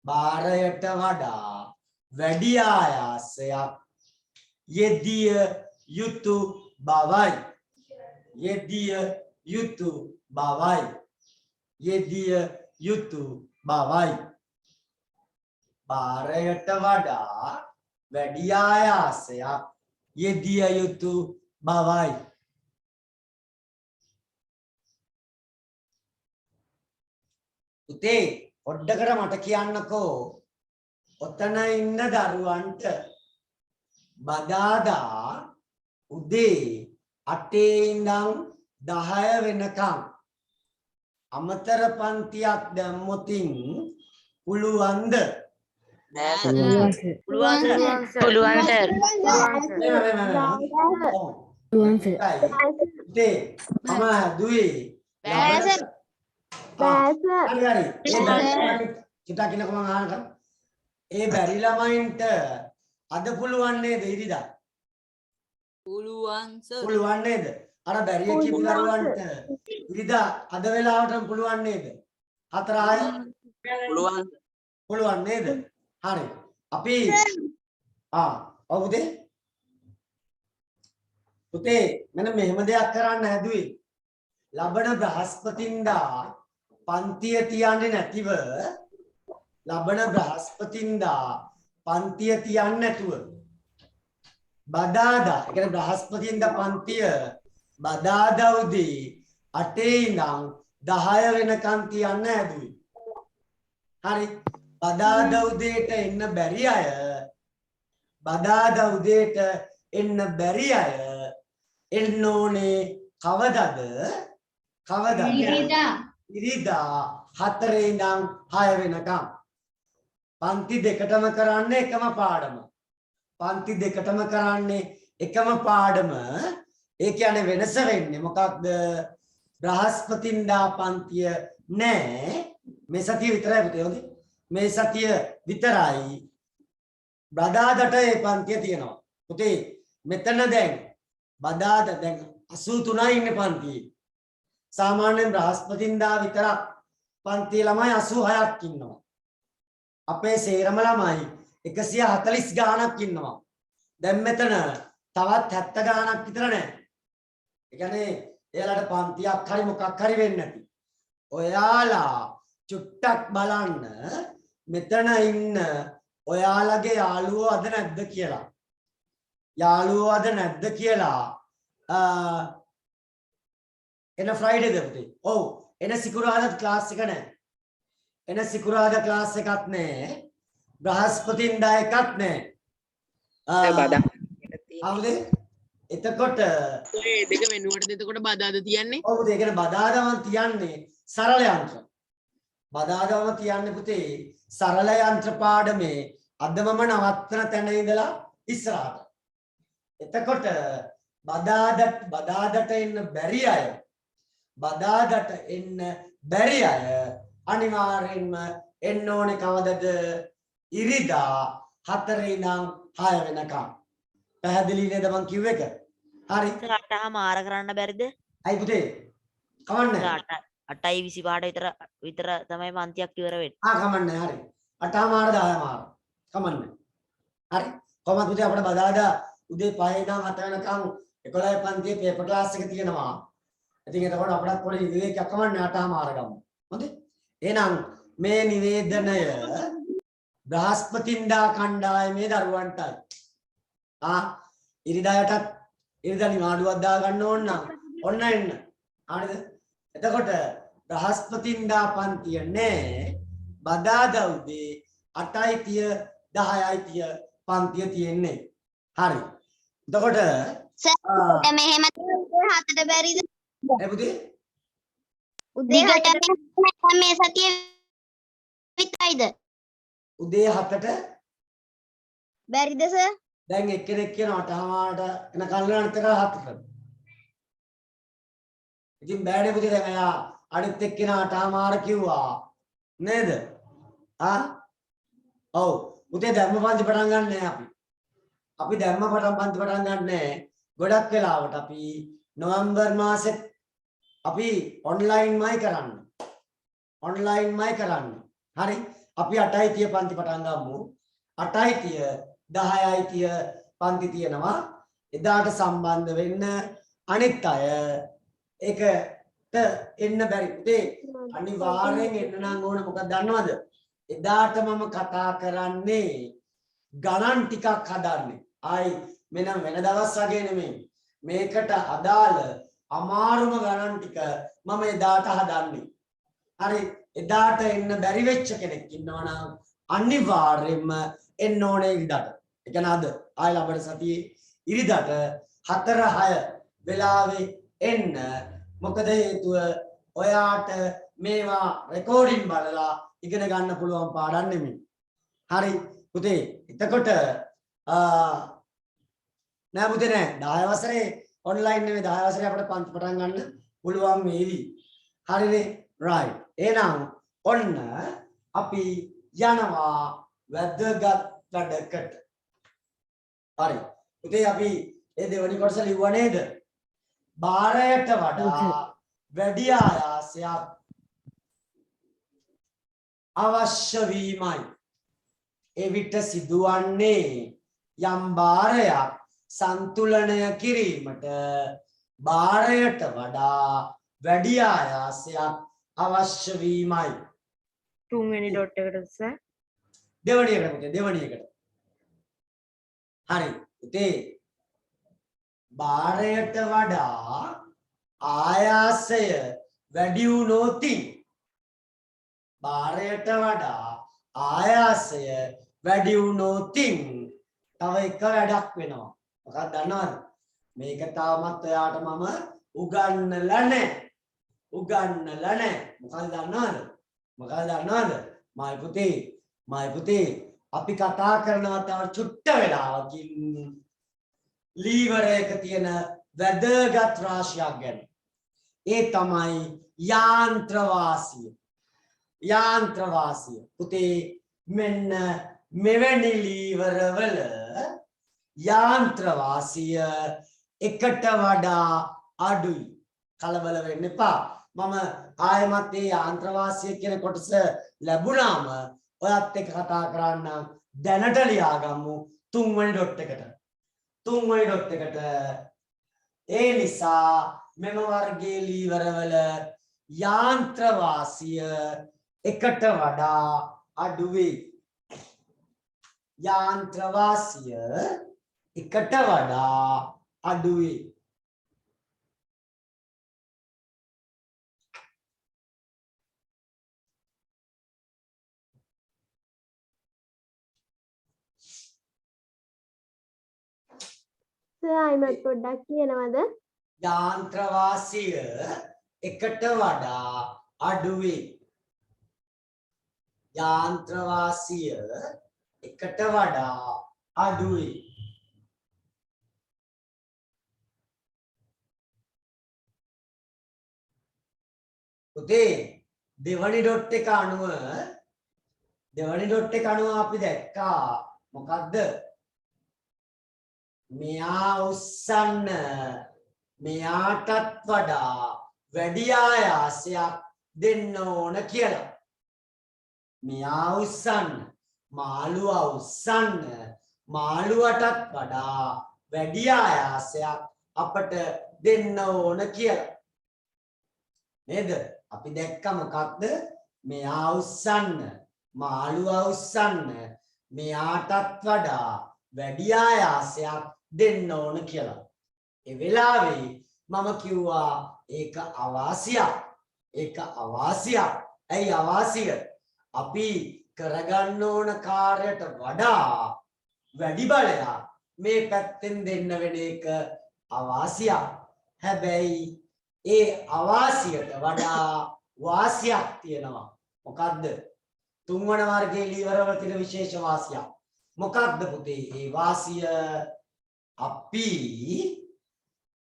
භාරයට වඩා වැඩි ආයාසයක් යෙදිය යුතු බවයි. භාරයට වඩා වැඩි ආයාසයක් යෙදිය යුතු බවයි. පුතේ පොඩ්ඩකට මට කියන්නකෝ ඔතන ඉන්න දරුවන්ට බදාදා උදේ 8 ඉඳන් 10 වෙනකම් අමතර පන්තියක් දැම්මොතින් පුළුවන්ද? පුළුවන් සර්. පුතේ මම දුවේ හරි. චිතා කිනකම අහන්නකම්. ඒ බැරි ළමයින්ට අද පුළුවන් නේද ඉරිදා? පුළුවන් නේද? අර බැරිය කියපු දරුවන්ට ඉරිදා අද වෙලාවටම පුළුවන් නේද? 4 පුළුවන් නේද? හරි. අපි ඔව් පුතේ මෙන්න මෙහෙම දෙයක් කරන්න හැදුවේ. ලබන බ්‍රහස්පතින්දා පන්තිය තියන්නේ නැතිව ලබන බ්‍රහස්පතින්දා පන්තිය තියන්නේ නැතුව බදාදා ඒ කියන්නේ බ්‍රහස්පතින්දා පන්තිය බදාදා උදේ 8 ඉඳන් 10 වෙනකන් තියන්න හැදුවේ. හරි. බදාදා උදේට එන්න බැරි අය බදාදා උදේට එන්න බැරි අය එන්න ඕනේ කවදද? ඉරිදා 4 ඉඳන් 6 වෙනකම්. පන්ති දෙකටම කරන්නේ එකම පාඩම. පන්ති දෙකටම කරන්නේ එකම පාඩම. ඒ කියන්නේ වෙනස වෙන්නේ මොකක්ද? බ්‍රහස්පතින්දා පන්තිය නෑ. මේ සතිය විතරයි පුතේ. හොඳේ. මේ සතිය විතරයි. බදාදට ඒ පන්තිය තියෙනවා. පුතේ මෙතන දැන් බදාද දැන් 83යි ඉන්නේ පන්තියේ. සාමාන්‍යයෙන් බ්‍රහස්පතින්දා විතරක් පන්තියේ ළමයි 86ක් ඉන්නවා. අපේ සේරම ළමයි 140 ගාණක් ඉන්නවා. දැන් මෙතන තවත් 70 ගාණක් විතර නැහැ. ඒ කියන්නේ එයාලට පන්තියක් හරි මොකක් හරි වෙන්නේ නැති. ඔයාලා චුට්ටක් බලන්න මෙතන ඉන්න ඔයාලගේ යාළුවෝ අද නැද්ද කියලා. යාළුවෝ අද නැද්ද කියලා එන ෆ්‍රයිඩේද පුතේ? ඔව්. එන සිකුරාදා ක්ලාස් එක නැහැ. එන සිකුරාදා ක්ලාස් එකක් නැහැ. බ්‍රහස්පතින්දා එකක් නැහැ. හවුද? එතකොට ඔය දෙක වෙනුවට එතකොට බදාද තියන්නේ? ඔව් පුතේ. ඒ කියන්නේ බදාදාම තියන්නේ සරල යන්ත්‍ර. බදාදාම තියන්නේ පුතේ සරල යන්ත්‍ර පාඩමේ අද මම නවත්තන තැන ඉඳලා ඉස්සරහට. එතකොට බදාදට එන්න බැරි අය බදාදට එන්න බැරි අය අනිවාර්යෙන්ම එන්න ඕනේ කවදද? ඉරිදා 4 ඉඳන් 6 වෙනකම්. පැහැදිලි නේද මං කිව්ව එක? හරි. රටහ මාර කරන්න බැරිද? අයි පුතේ. කවන්නේ. 8:25 විතර තමයි පන්තියක් ඉවර වෙන්නේ. කමන්නේ. හරි. 8 මාර 10 මාර. කමන්නේ. හරි. කොහමද පුතේ අපිට බදාදා උදේ 5 ඉඳන් 7 වෙනකම් 11 පන්තියේ පේපර් ක්ලාස් එක තියෙනවා. ඉතින් එතකොට අපිට පොඩි විවේකයක් කමන්නේ 8 මාර ගමු. හොඳේ? එහෙනම් මේ නිවේදනය බ්‍රහස්පතින්දා කණ්ඩායමේ දරුවන්ටයි. ඉරිදායටත් ඉරිදා නිවාඩුවක් දා ගන්න ඕන නම් ඔන්න එන්න. හරිද? එතකොට බ්‍රහස්පතින්දා පන්තිය නෑ. බදාදා උදේ 8:30 10:30 පන්තිය තියෙන්නේ. හරි. එතකොට මෙහෙම 7ට බැරිද? ඒ පුතේ උදේ 7ට මේ සතිය විතරයිද? උදේ 7ට බැරිද සර්? දැන් එක්කෙනෙක් කියන 8:00ට එන කල්ලාන විතර 7ට. ඉතින් බෑනේ පුතේ දැන් එයා අනිත් එක්කෙනා 8:00 කිව්වා නේද? ඔව් පුතේ ධර්ම පන්ති පටන් ගන්නෑ අපි. අපි ධර්ම පන්ති පටන් ගන්නෑ. ගොඩක් වෙලාවට අපි නොවැම්බර් මාසෙත් අපි ඔන්ලයින්මයි කරන්නේ. ඔන්ලයින්මයි කරන්නේ. හරි. අපි 8:30 පන්ති පටන් ගමු. 8:30 10:30 පන්ති තියෙනවා. එදාට සම්බන්ධ වෙන්න අනිත් අය ඒකට එන්න බැරි පුතේ අනිවාර්යෙන් එන්න නම් ඕන. මොකක්ද දන්නවද? එදාට මම කතා කරන්නේ ගණන් ටිකක් හදන්නේ. ආයි මෙන්න වෙන දවස් වගේ නෙමෙයි. මේකට අදාළ අමාරුම ගණන් ටික මම එදාට හදන්නේ. හරි. එදාට එන්න බැරි වෙච්ච කෙනෙක් ඉන්නවා නම් අනිවාර්යෙන්ම එන්න ඕනේ ඉරිදාට. ඒ කියන්නේ අද ආයි ලබන සතියේ ඉරිදාට 4-6 වෙලාවේ එන්න. මොකද හේතුව ඔයාට මේවා රෙකෝඩින් බලලා ඉගෙන ගන්න පුළුවන් පාඩම් නෙමෙයි. හරි පුතේ. එතකොට නෑ පුතේ නෑ 10 වසරේ ඔන්ලයින් නෙමෙයි 10 වසරේ අපිට පන්ති පටන් ගන්න පුළුවන් වේවි. හරිනේ? right. එහෙනම් ඔන්න අපි යනවා වැදගත් වැඩකට. හරි. පුතේ අපි මේ දෙවනි කොටස ලිව්වා නේද? බාරයට වඩා වැඩි ආයාසයක් අවශ්‍ය වීමයි. එවිට සිදුවන්නේ යම් බාරයක් සන්තුලනය කිරීමට බාරයට වඩා වැඩි ආයාසයක් අවශ්‍ය වීමයි. තුන්වෙනි ඩොට් එකට සර්. දෙවැනි එකට පුතේ දෙවැනි එකට. හරි. පුතේ භාරයට වඩා ආයාසය වැඩි වුණොත් භාරයට වඩා ආයාසය වැඩි වුණොත් තව එක වැඩක් වෙනවා. මොකක්ද දන්නවද? මේක තාමත් ඔයාට මම උගන්වලා නැහැ. මොකක්ද දන්නවද? මයි පුතේ අපි කතා කරනවා තව චුට්ට වෙලාවකින් ලීවර එක තියෙන වැදගත් රාශියක් ගැන. ඒ තමයි යාන්ත්‍රවාසිය. පුතේ මෙන්න මෙවැනි ලීවර වල යාන්ත්‍රවාසිය එකට වඩා අඩුයි. කලබල වෙන්න එපා. මම ආයමත් මේ යාන්ත්‍රවාසිය කියන කොටස ලැබුණාම ඔයත් එක්ක කතා කරන්න දැනට ලියාගමු තුන්වෙනි ඩොට් එකට. ඒ නිසා මෙම වර්ගයේ ලීවර වල යාන්ත්‍රවාසිය එකට වඩා අඩු වේ. සර් ආයිමත් පොඩ්ඩක් කියනවද? යාන්ත්‍රවාසිය එකට වඩා අඩු වේ. පුතේ දෙවනි ඩොට් එක අනුව අපි දැක්කා මොකද්ද? මෙයා උස්සන්න මෙයාටත් වඩා වැඩි ආයාසයක් දෙන්න ඕන කියලා. මෙයා උස්සන්න මාළුවා උස්සන්න මාළුවටත් වඩා වැඩි ආයාසයක් අපට දෙන්න ඕන කියලා. නේද? අපි දැක්ක මොකක්ද? මෙයා උස්සන්න මාළුවා උස්සන්න මෙයාටත් වඩා වැඩි ආයාසයක් දෙන්න ඕන කියලා. ඒ වෙලාවේ මම කිව්වා ඒක අවාසියක්. ඇයි අවාසිය? අපි කරගන්න ඕන කාර්යයට වඩා වැඩි බලයක් මේ පැත්තෙන් දෙන්න වෙන එක අවාසියක්. හැබැයි ඒ අවාසියට වඩා වාසියක් තියෙනවා. මොකද්ද? තුන්වන වර්ගයේ ලීවර වල තියෙන විශේෂ වාසියක්. මොකක්ද පුතේ? ඒ වාසිය අපි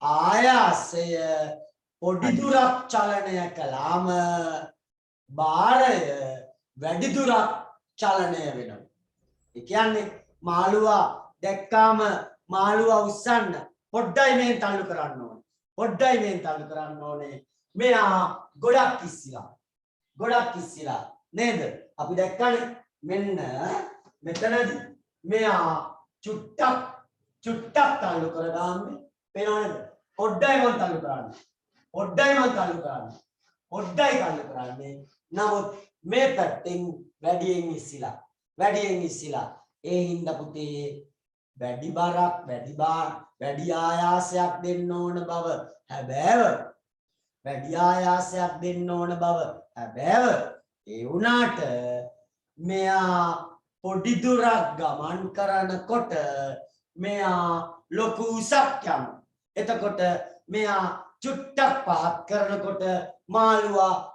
ආයාසය පොඩි දුරක් චලනය කළාම භාරය වැඩි දුරක් චලනය වෙනවා. ඒ කියන්නේ මාළුවා දැක්කාම මාළුවා උස්සන්න පොඩ්ඩයි මේ තල්ලු කරන්න ඕනේ. මෙයා ගොඩක් ඉස්සිලා නේද? අපි දැක්කනේ මෙන්න මෙතනදී මෙයා චුට්ටක් තල්ලු කරගාන්නේ පේනවද? පොඩ්ඩයි මම තල්ලු කරන්නේ. නමුත් මේ පැත්තෙන් වැඩියෙන් ඉස්සිලා. ඒ හින්දා පුතේ වැඩි බරක් වැඩි ආයාසයක් දෙන්න ඕන බව හැබෑව ඒ වුණාට මෙයා පොඩි දුරක් ගමන් කරනකොට මෙයා ලොකු උසක් යනවා. එතකොට මෙයා චුට්ටක් පහත් කරනකොට මාළුවා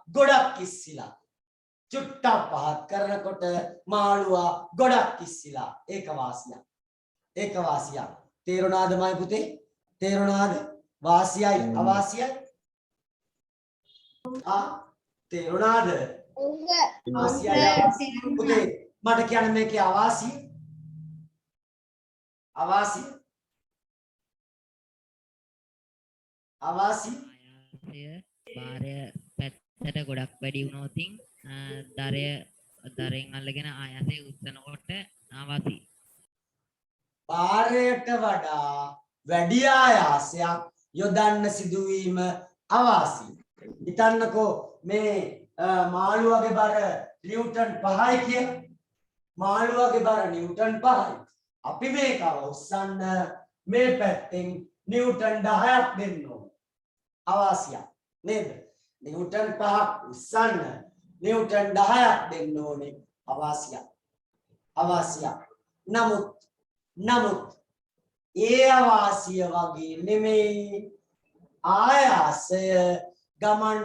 ගොඩක් ඉස්සිලා. ඒක වාසියක්. තේරුණාද මයි පුතේ? වාසියයි අවාසියයි? තේරුණාද? පුතේ මට කියන්න මේකේ අවාසිය? ආයාසය භාරය පැත්තට ගොඩක් වැඩි වුණොතින් දරෙන් අල්ලගෙන ආයාසය උස්සනකොට ආවාසි. භාරයට වඩා වැඩි ආයාසයක් යොදන්න සිදුවීම අවාසි. හිතන්නකෝ මේ මාළුවගේ බර නිව්ටන් 5යි කියලා. මාළුවගේ බර නිව්ටන් 5යි. අපි මේකව උස්සන්න මේ පැත්තෙන් නිව්ටන් 10ක් දෙන්න ඕන. අවාසියක් නේද? නිව්ටන් 5ක් උස්සන්න නිව්ටන් 10ක් දෙන්න ඕනේ. අවාසියක්. අවාසියක්. නමුත් ඒ අවාසිය වගේ නෙමෙයි ආයාසය ගමන්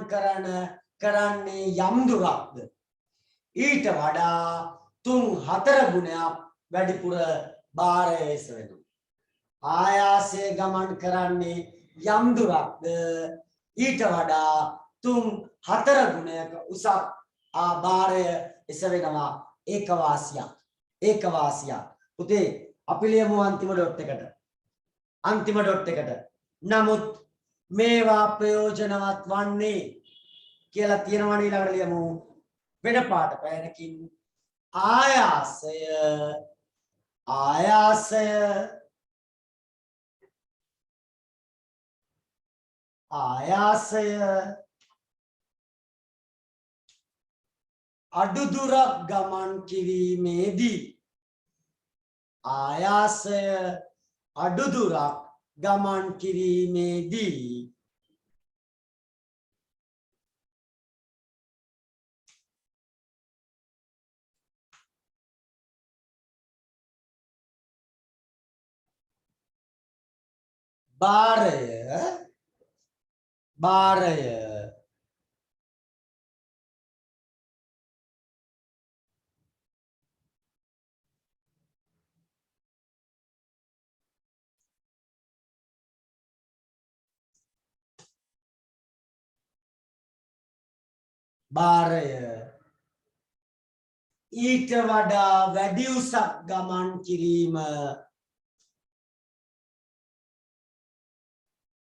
කරන්නේ යම් දුරක්ද ඊට වඩා 3-4 ගුණයක් වැඩිපුර භාරය එස වෙනවා. ආයාසය ගමන් කරන්නේ යම් දුරක්ද ඊට වඩා 3-4 ගුණයක උසක් භාරය එස වෙනවා. ඒකවාසියක්. පුතේ අපි ලියමු අන්තිම ඩොට් එකට. නමුත් මේවා ප්‍රයෝජනවත් වන්නේ කියලා තියෙනවා ඊළඟට ලියමු. වෙන පාට පෑනකින් ආයාසය අඩු දුරක් ගමන් කිරීමේදී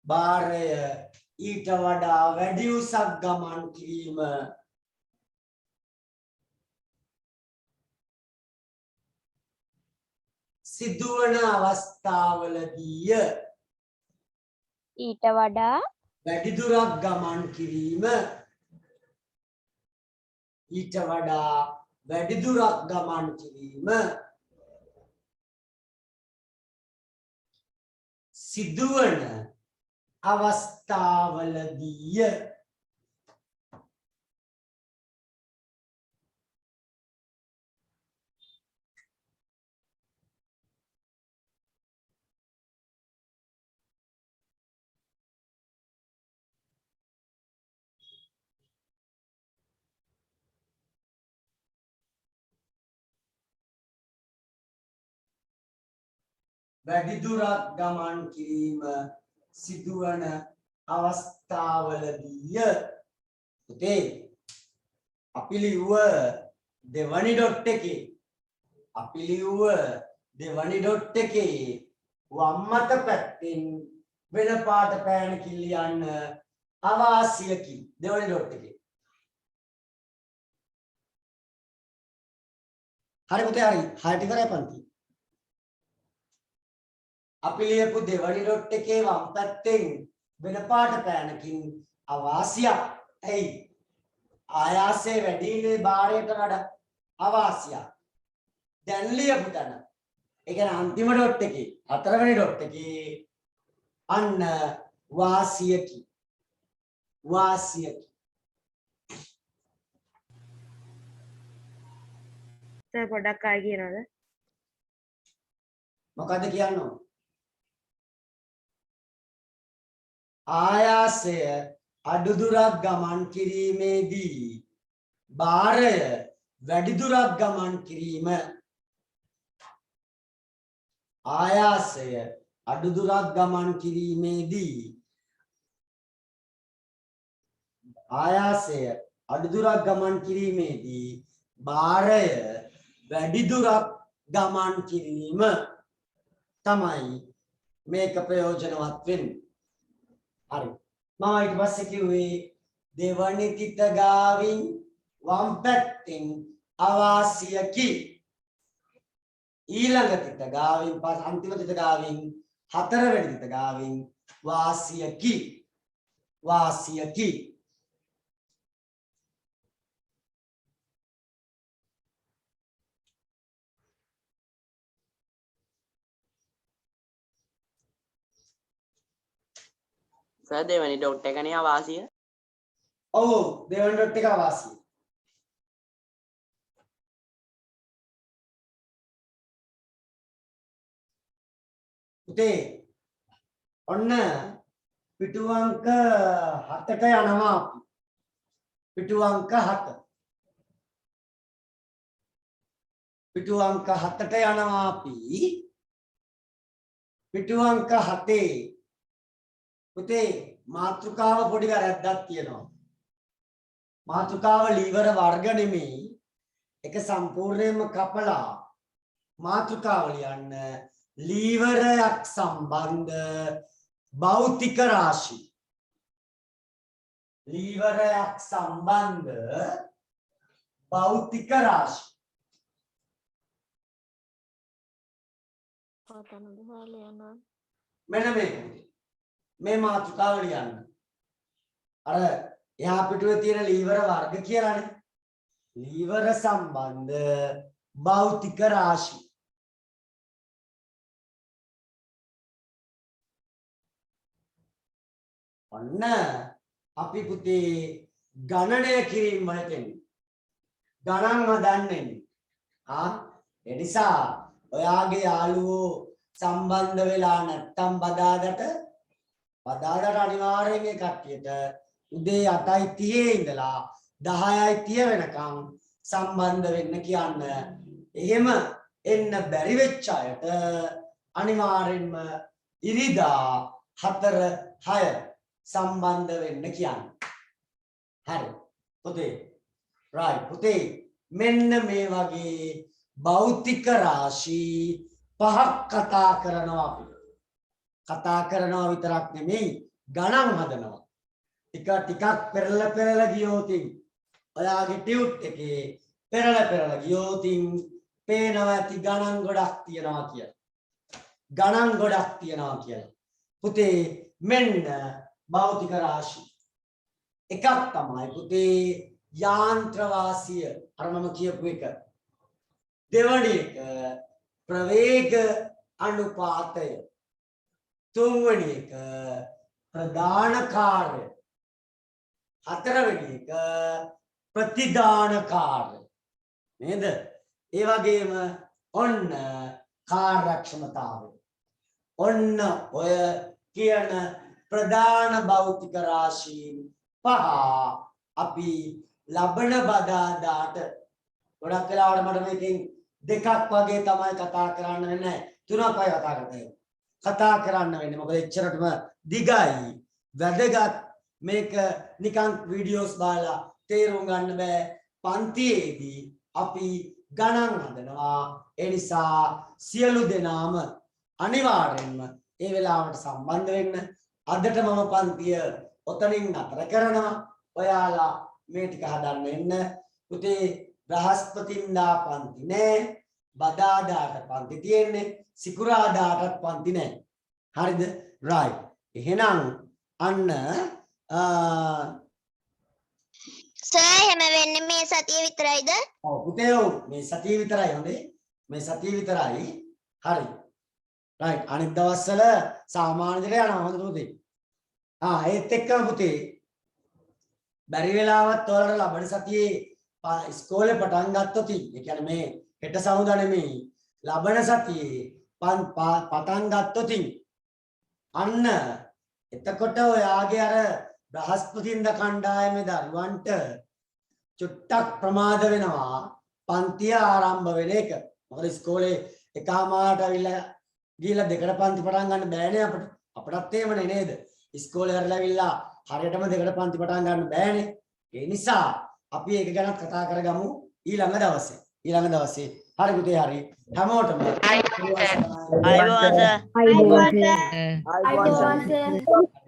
භාරය ඊට වඩා වැඩි උසක් ගමන් කිරීම සිදුවන අවස්ථාවලදී ඊට වඩා වැඩි දුරක් ගමන් කිරීම සිදුවන අවස්ථාවලදී වැඩි දුරක් ගමන් කිරීම සිදුවන අවස්ථාවලදී පුතේ අපි ලිව්ව දෙවනි ඩොට් එකේ වම් අත පැත්තෙන් වෙන පාට පෑනකින් ලියන්න අවාසියකි. දෙවනි ඩොට් එකේ හරි පුතේ හරි 6ට ඉවරයි පන්ති. අපි ලියපු දෙවනි ඩොට් එකේ වම් පැත්තෙන් වෙන පාට පෑනකින් අවාසියක්. ඇයි? ආයාසය වැඩි නේ භාරයට වඩා අවාසියක්. දැන් ලියපු තැන ඒ කියන්නේ අන්තිම ඩොට් එකේ 4 වෙනි ඩොට් එකේ අන්න වාසියකි. සර් පොඩ්ඩක් ආයෙ කියනවද? මොකද්ද කියන්නේ? ආයාසය අඩු දුරක් ගමන් කිරීමේදී භාරය වැඩි දුරක් ගමන් කිරීම. ආයාසය අඩු දුරක් ගමන් කිරීමේදී භාරය වැඩි දුරක් ගමන් කිරීම තමයි මේක ප්‍රයෝජනවත් වෙන්නේ. හරි. මම ඊට පස්සේ කිව්වේ දෙවනි තිත ගාවින් වම් පැත්තෙන් අවාසියකි. ඊළඟ තිත ගාවින් අන්තිම තිත ගාවින් 4 වෙනි තිත ගාවින් වාසියකි. සර් දෙවැනි ඩොට් එකනේ අවාසිය. ඔව් දෙවන ඩොට් එක අවාසිය. පුතේ ඔන්න පිටු අංක 7ට යනවා අපි. පිටු අංක 7. පිටු අංක 7ට යනවා අපි. පිටු අංක 7 පුතේ මාතෘකාව පොඩි වැරද්දක් තියෙනවා. මාතෘකාව ලීවර වර්ග නෙමෙයි. ඒක සම්පූර්ණයෙන්ම කපලා මාතෘකාව ලියන්න ලීවරයක් සම්බන්ධ භෞතික රාශි. ලීවරයක් සම්බන්ධ භෞතික රාශි. මෙන්න මේ මාතෘකාව ලියන්න. අර එහා පිටුවේ තියෙන ලීවර වර්ග කියලානේ. ලීවර සම්බන්ධ භෞතික රාශි. ඔන්න අපි පුතේ ගණනය කිරීම වලට එන්නේ. ගණන් හදන්නේ. ඒ නිසා ඔයාගේ යාළුවෝ සම්බන්ධ වෙලා නැත්තම් බදාදට අනිවාර්යයෙන් මේ කට්ටියට උදේ 8:30 ඉඳලා 10:30 වෙනකම් සම්බන්ධ වෙන්න කියන්න. එහෙම එන්න බැරි වෙච්ච අයට අනිවාර්යෙන්ම ඉරිදා 4-6 සම්බන්ධ වෙන්න කියන්න. හරි පුතේ. right පුතේ මෙන්න මේ වගේ භෞතික රාශි 5ක් කතා කරනවා අපි. කතා කරනවා විතරක් නෙමෙයි ගණන් හදනවා. ටිකක් පෙරලා ගියොත් ඔයාගේ ටියුට් එකේ පෙරලා ගියොත් පේනවා ඇති ගණන් ගොඩක් තියනවා කියලා. ගණන් ගොඩක් තියනවා කියලා. පුතේ මෙන්න භෞතික රාශි. එකක් තමයි පුතේ යාන්ත්‍ර වාසිය. අර මම කියපු එක. දෙවැනි එක ප්‍රවේග අනුපාතය. තුන්වෙනි එක ප්‍රදාන කාර්ය. හතරවෙනි එක ප්‍රතිදාන කාර්ය. නේද? ඒ වගේම ඔන්න කාර්යක්ෂමතාවය. ඔන්න ඔය කියන ප්‍රධාන භෞතික රාශීන් 5 අපි ලබන බදාදාට ගොඩක් වෙලාවට මට මේකෙන් දෙකක් වගේ තමයි කතා කරන්න වෙන්නේ. 3ක් වගේ කතා කරන්න වෙන්නේ. මොකද එච්චරටම දිගයි. වැදගත් මේක නිකන් වීඩියෝස් බලලා තේරුම් ගන්න බෑ. පන්තියේදී අපි ගණන් හදනවා. ඒ නිසා සියලු දෙනාම අනිවාර්යෙන්ම ඒ වෙලාවට සම්බන්ධ වෙන්න. අදට මම පන්තිය ඔතනින් නතර කරනවා. ඔයාලා මේ ටික හදන්න එන්න. පුතේ බ්‍රහස්පතින්දා පන්ති නෑ. බදාදාට පන්ති තියෙන්නේ. සිකුරාදාටත් පන්ති නෑ. හරිද? right. එහෙනම් අන්න සර් එහෙම වෙන්නේ මේ සතිය විතරයිද? ඔව් පුතේ ඔව් මේ සතිය විතරයි හොඳේ. මේ සතිය විතරයි. හරි. right අනිත් දවස්වල සාමාන්‍ය විදිහට යනවා හොඳ පුතේ. ඒත් එක්කම පුතේ බැරි වෙලාවත් ඔයාලට ලබන සතියේ ඉස්කෝලේ පටන් ගත්තොත් ඒ කියන්නේ මේ හෙට සමුදා නෙමෙයි ලබන සතියේ පටන් ගත්තොත් අන්න එතකොට ඔයාගේ අර බ්‍රහස්පතින්ද කණ්ඩායමේ දරුවන්ට චුට්ටක් ප්‍රමාද වෙනවා පන්තිය ආරම්භ වෙන එක. මොකද ඉස්කෝලේ එකමාරට අවිලා ගිහලා දෙකට පන්ති පටන් ගන්න බෑනේ අපිට. අපටත් එහෙමනේ නේද? ඉස්කෝලේ කරලා ඇවිල්ලා හරියටම දෙකට පන්ති පටන් ගන්න බෑනේ. ඒ නිසා අපි ඒක ගැන කතා කරගමු ඊළඟ දවසේ. හරි පුතේ හරි. හැමෝටම අයබෝවන් සර්.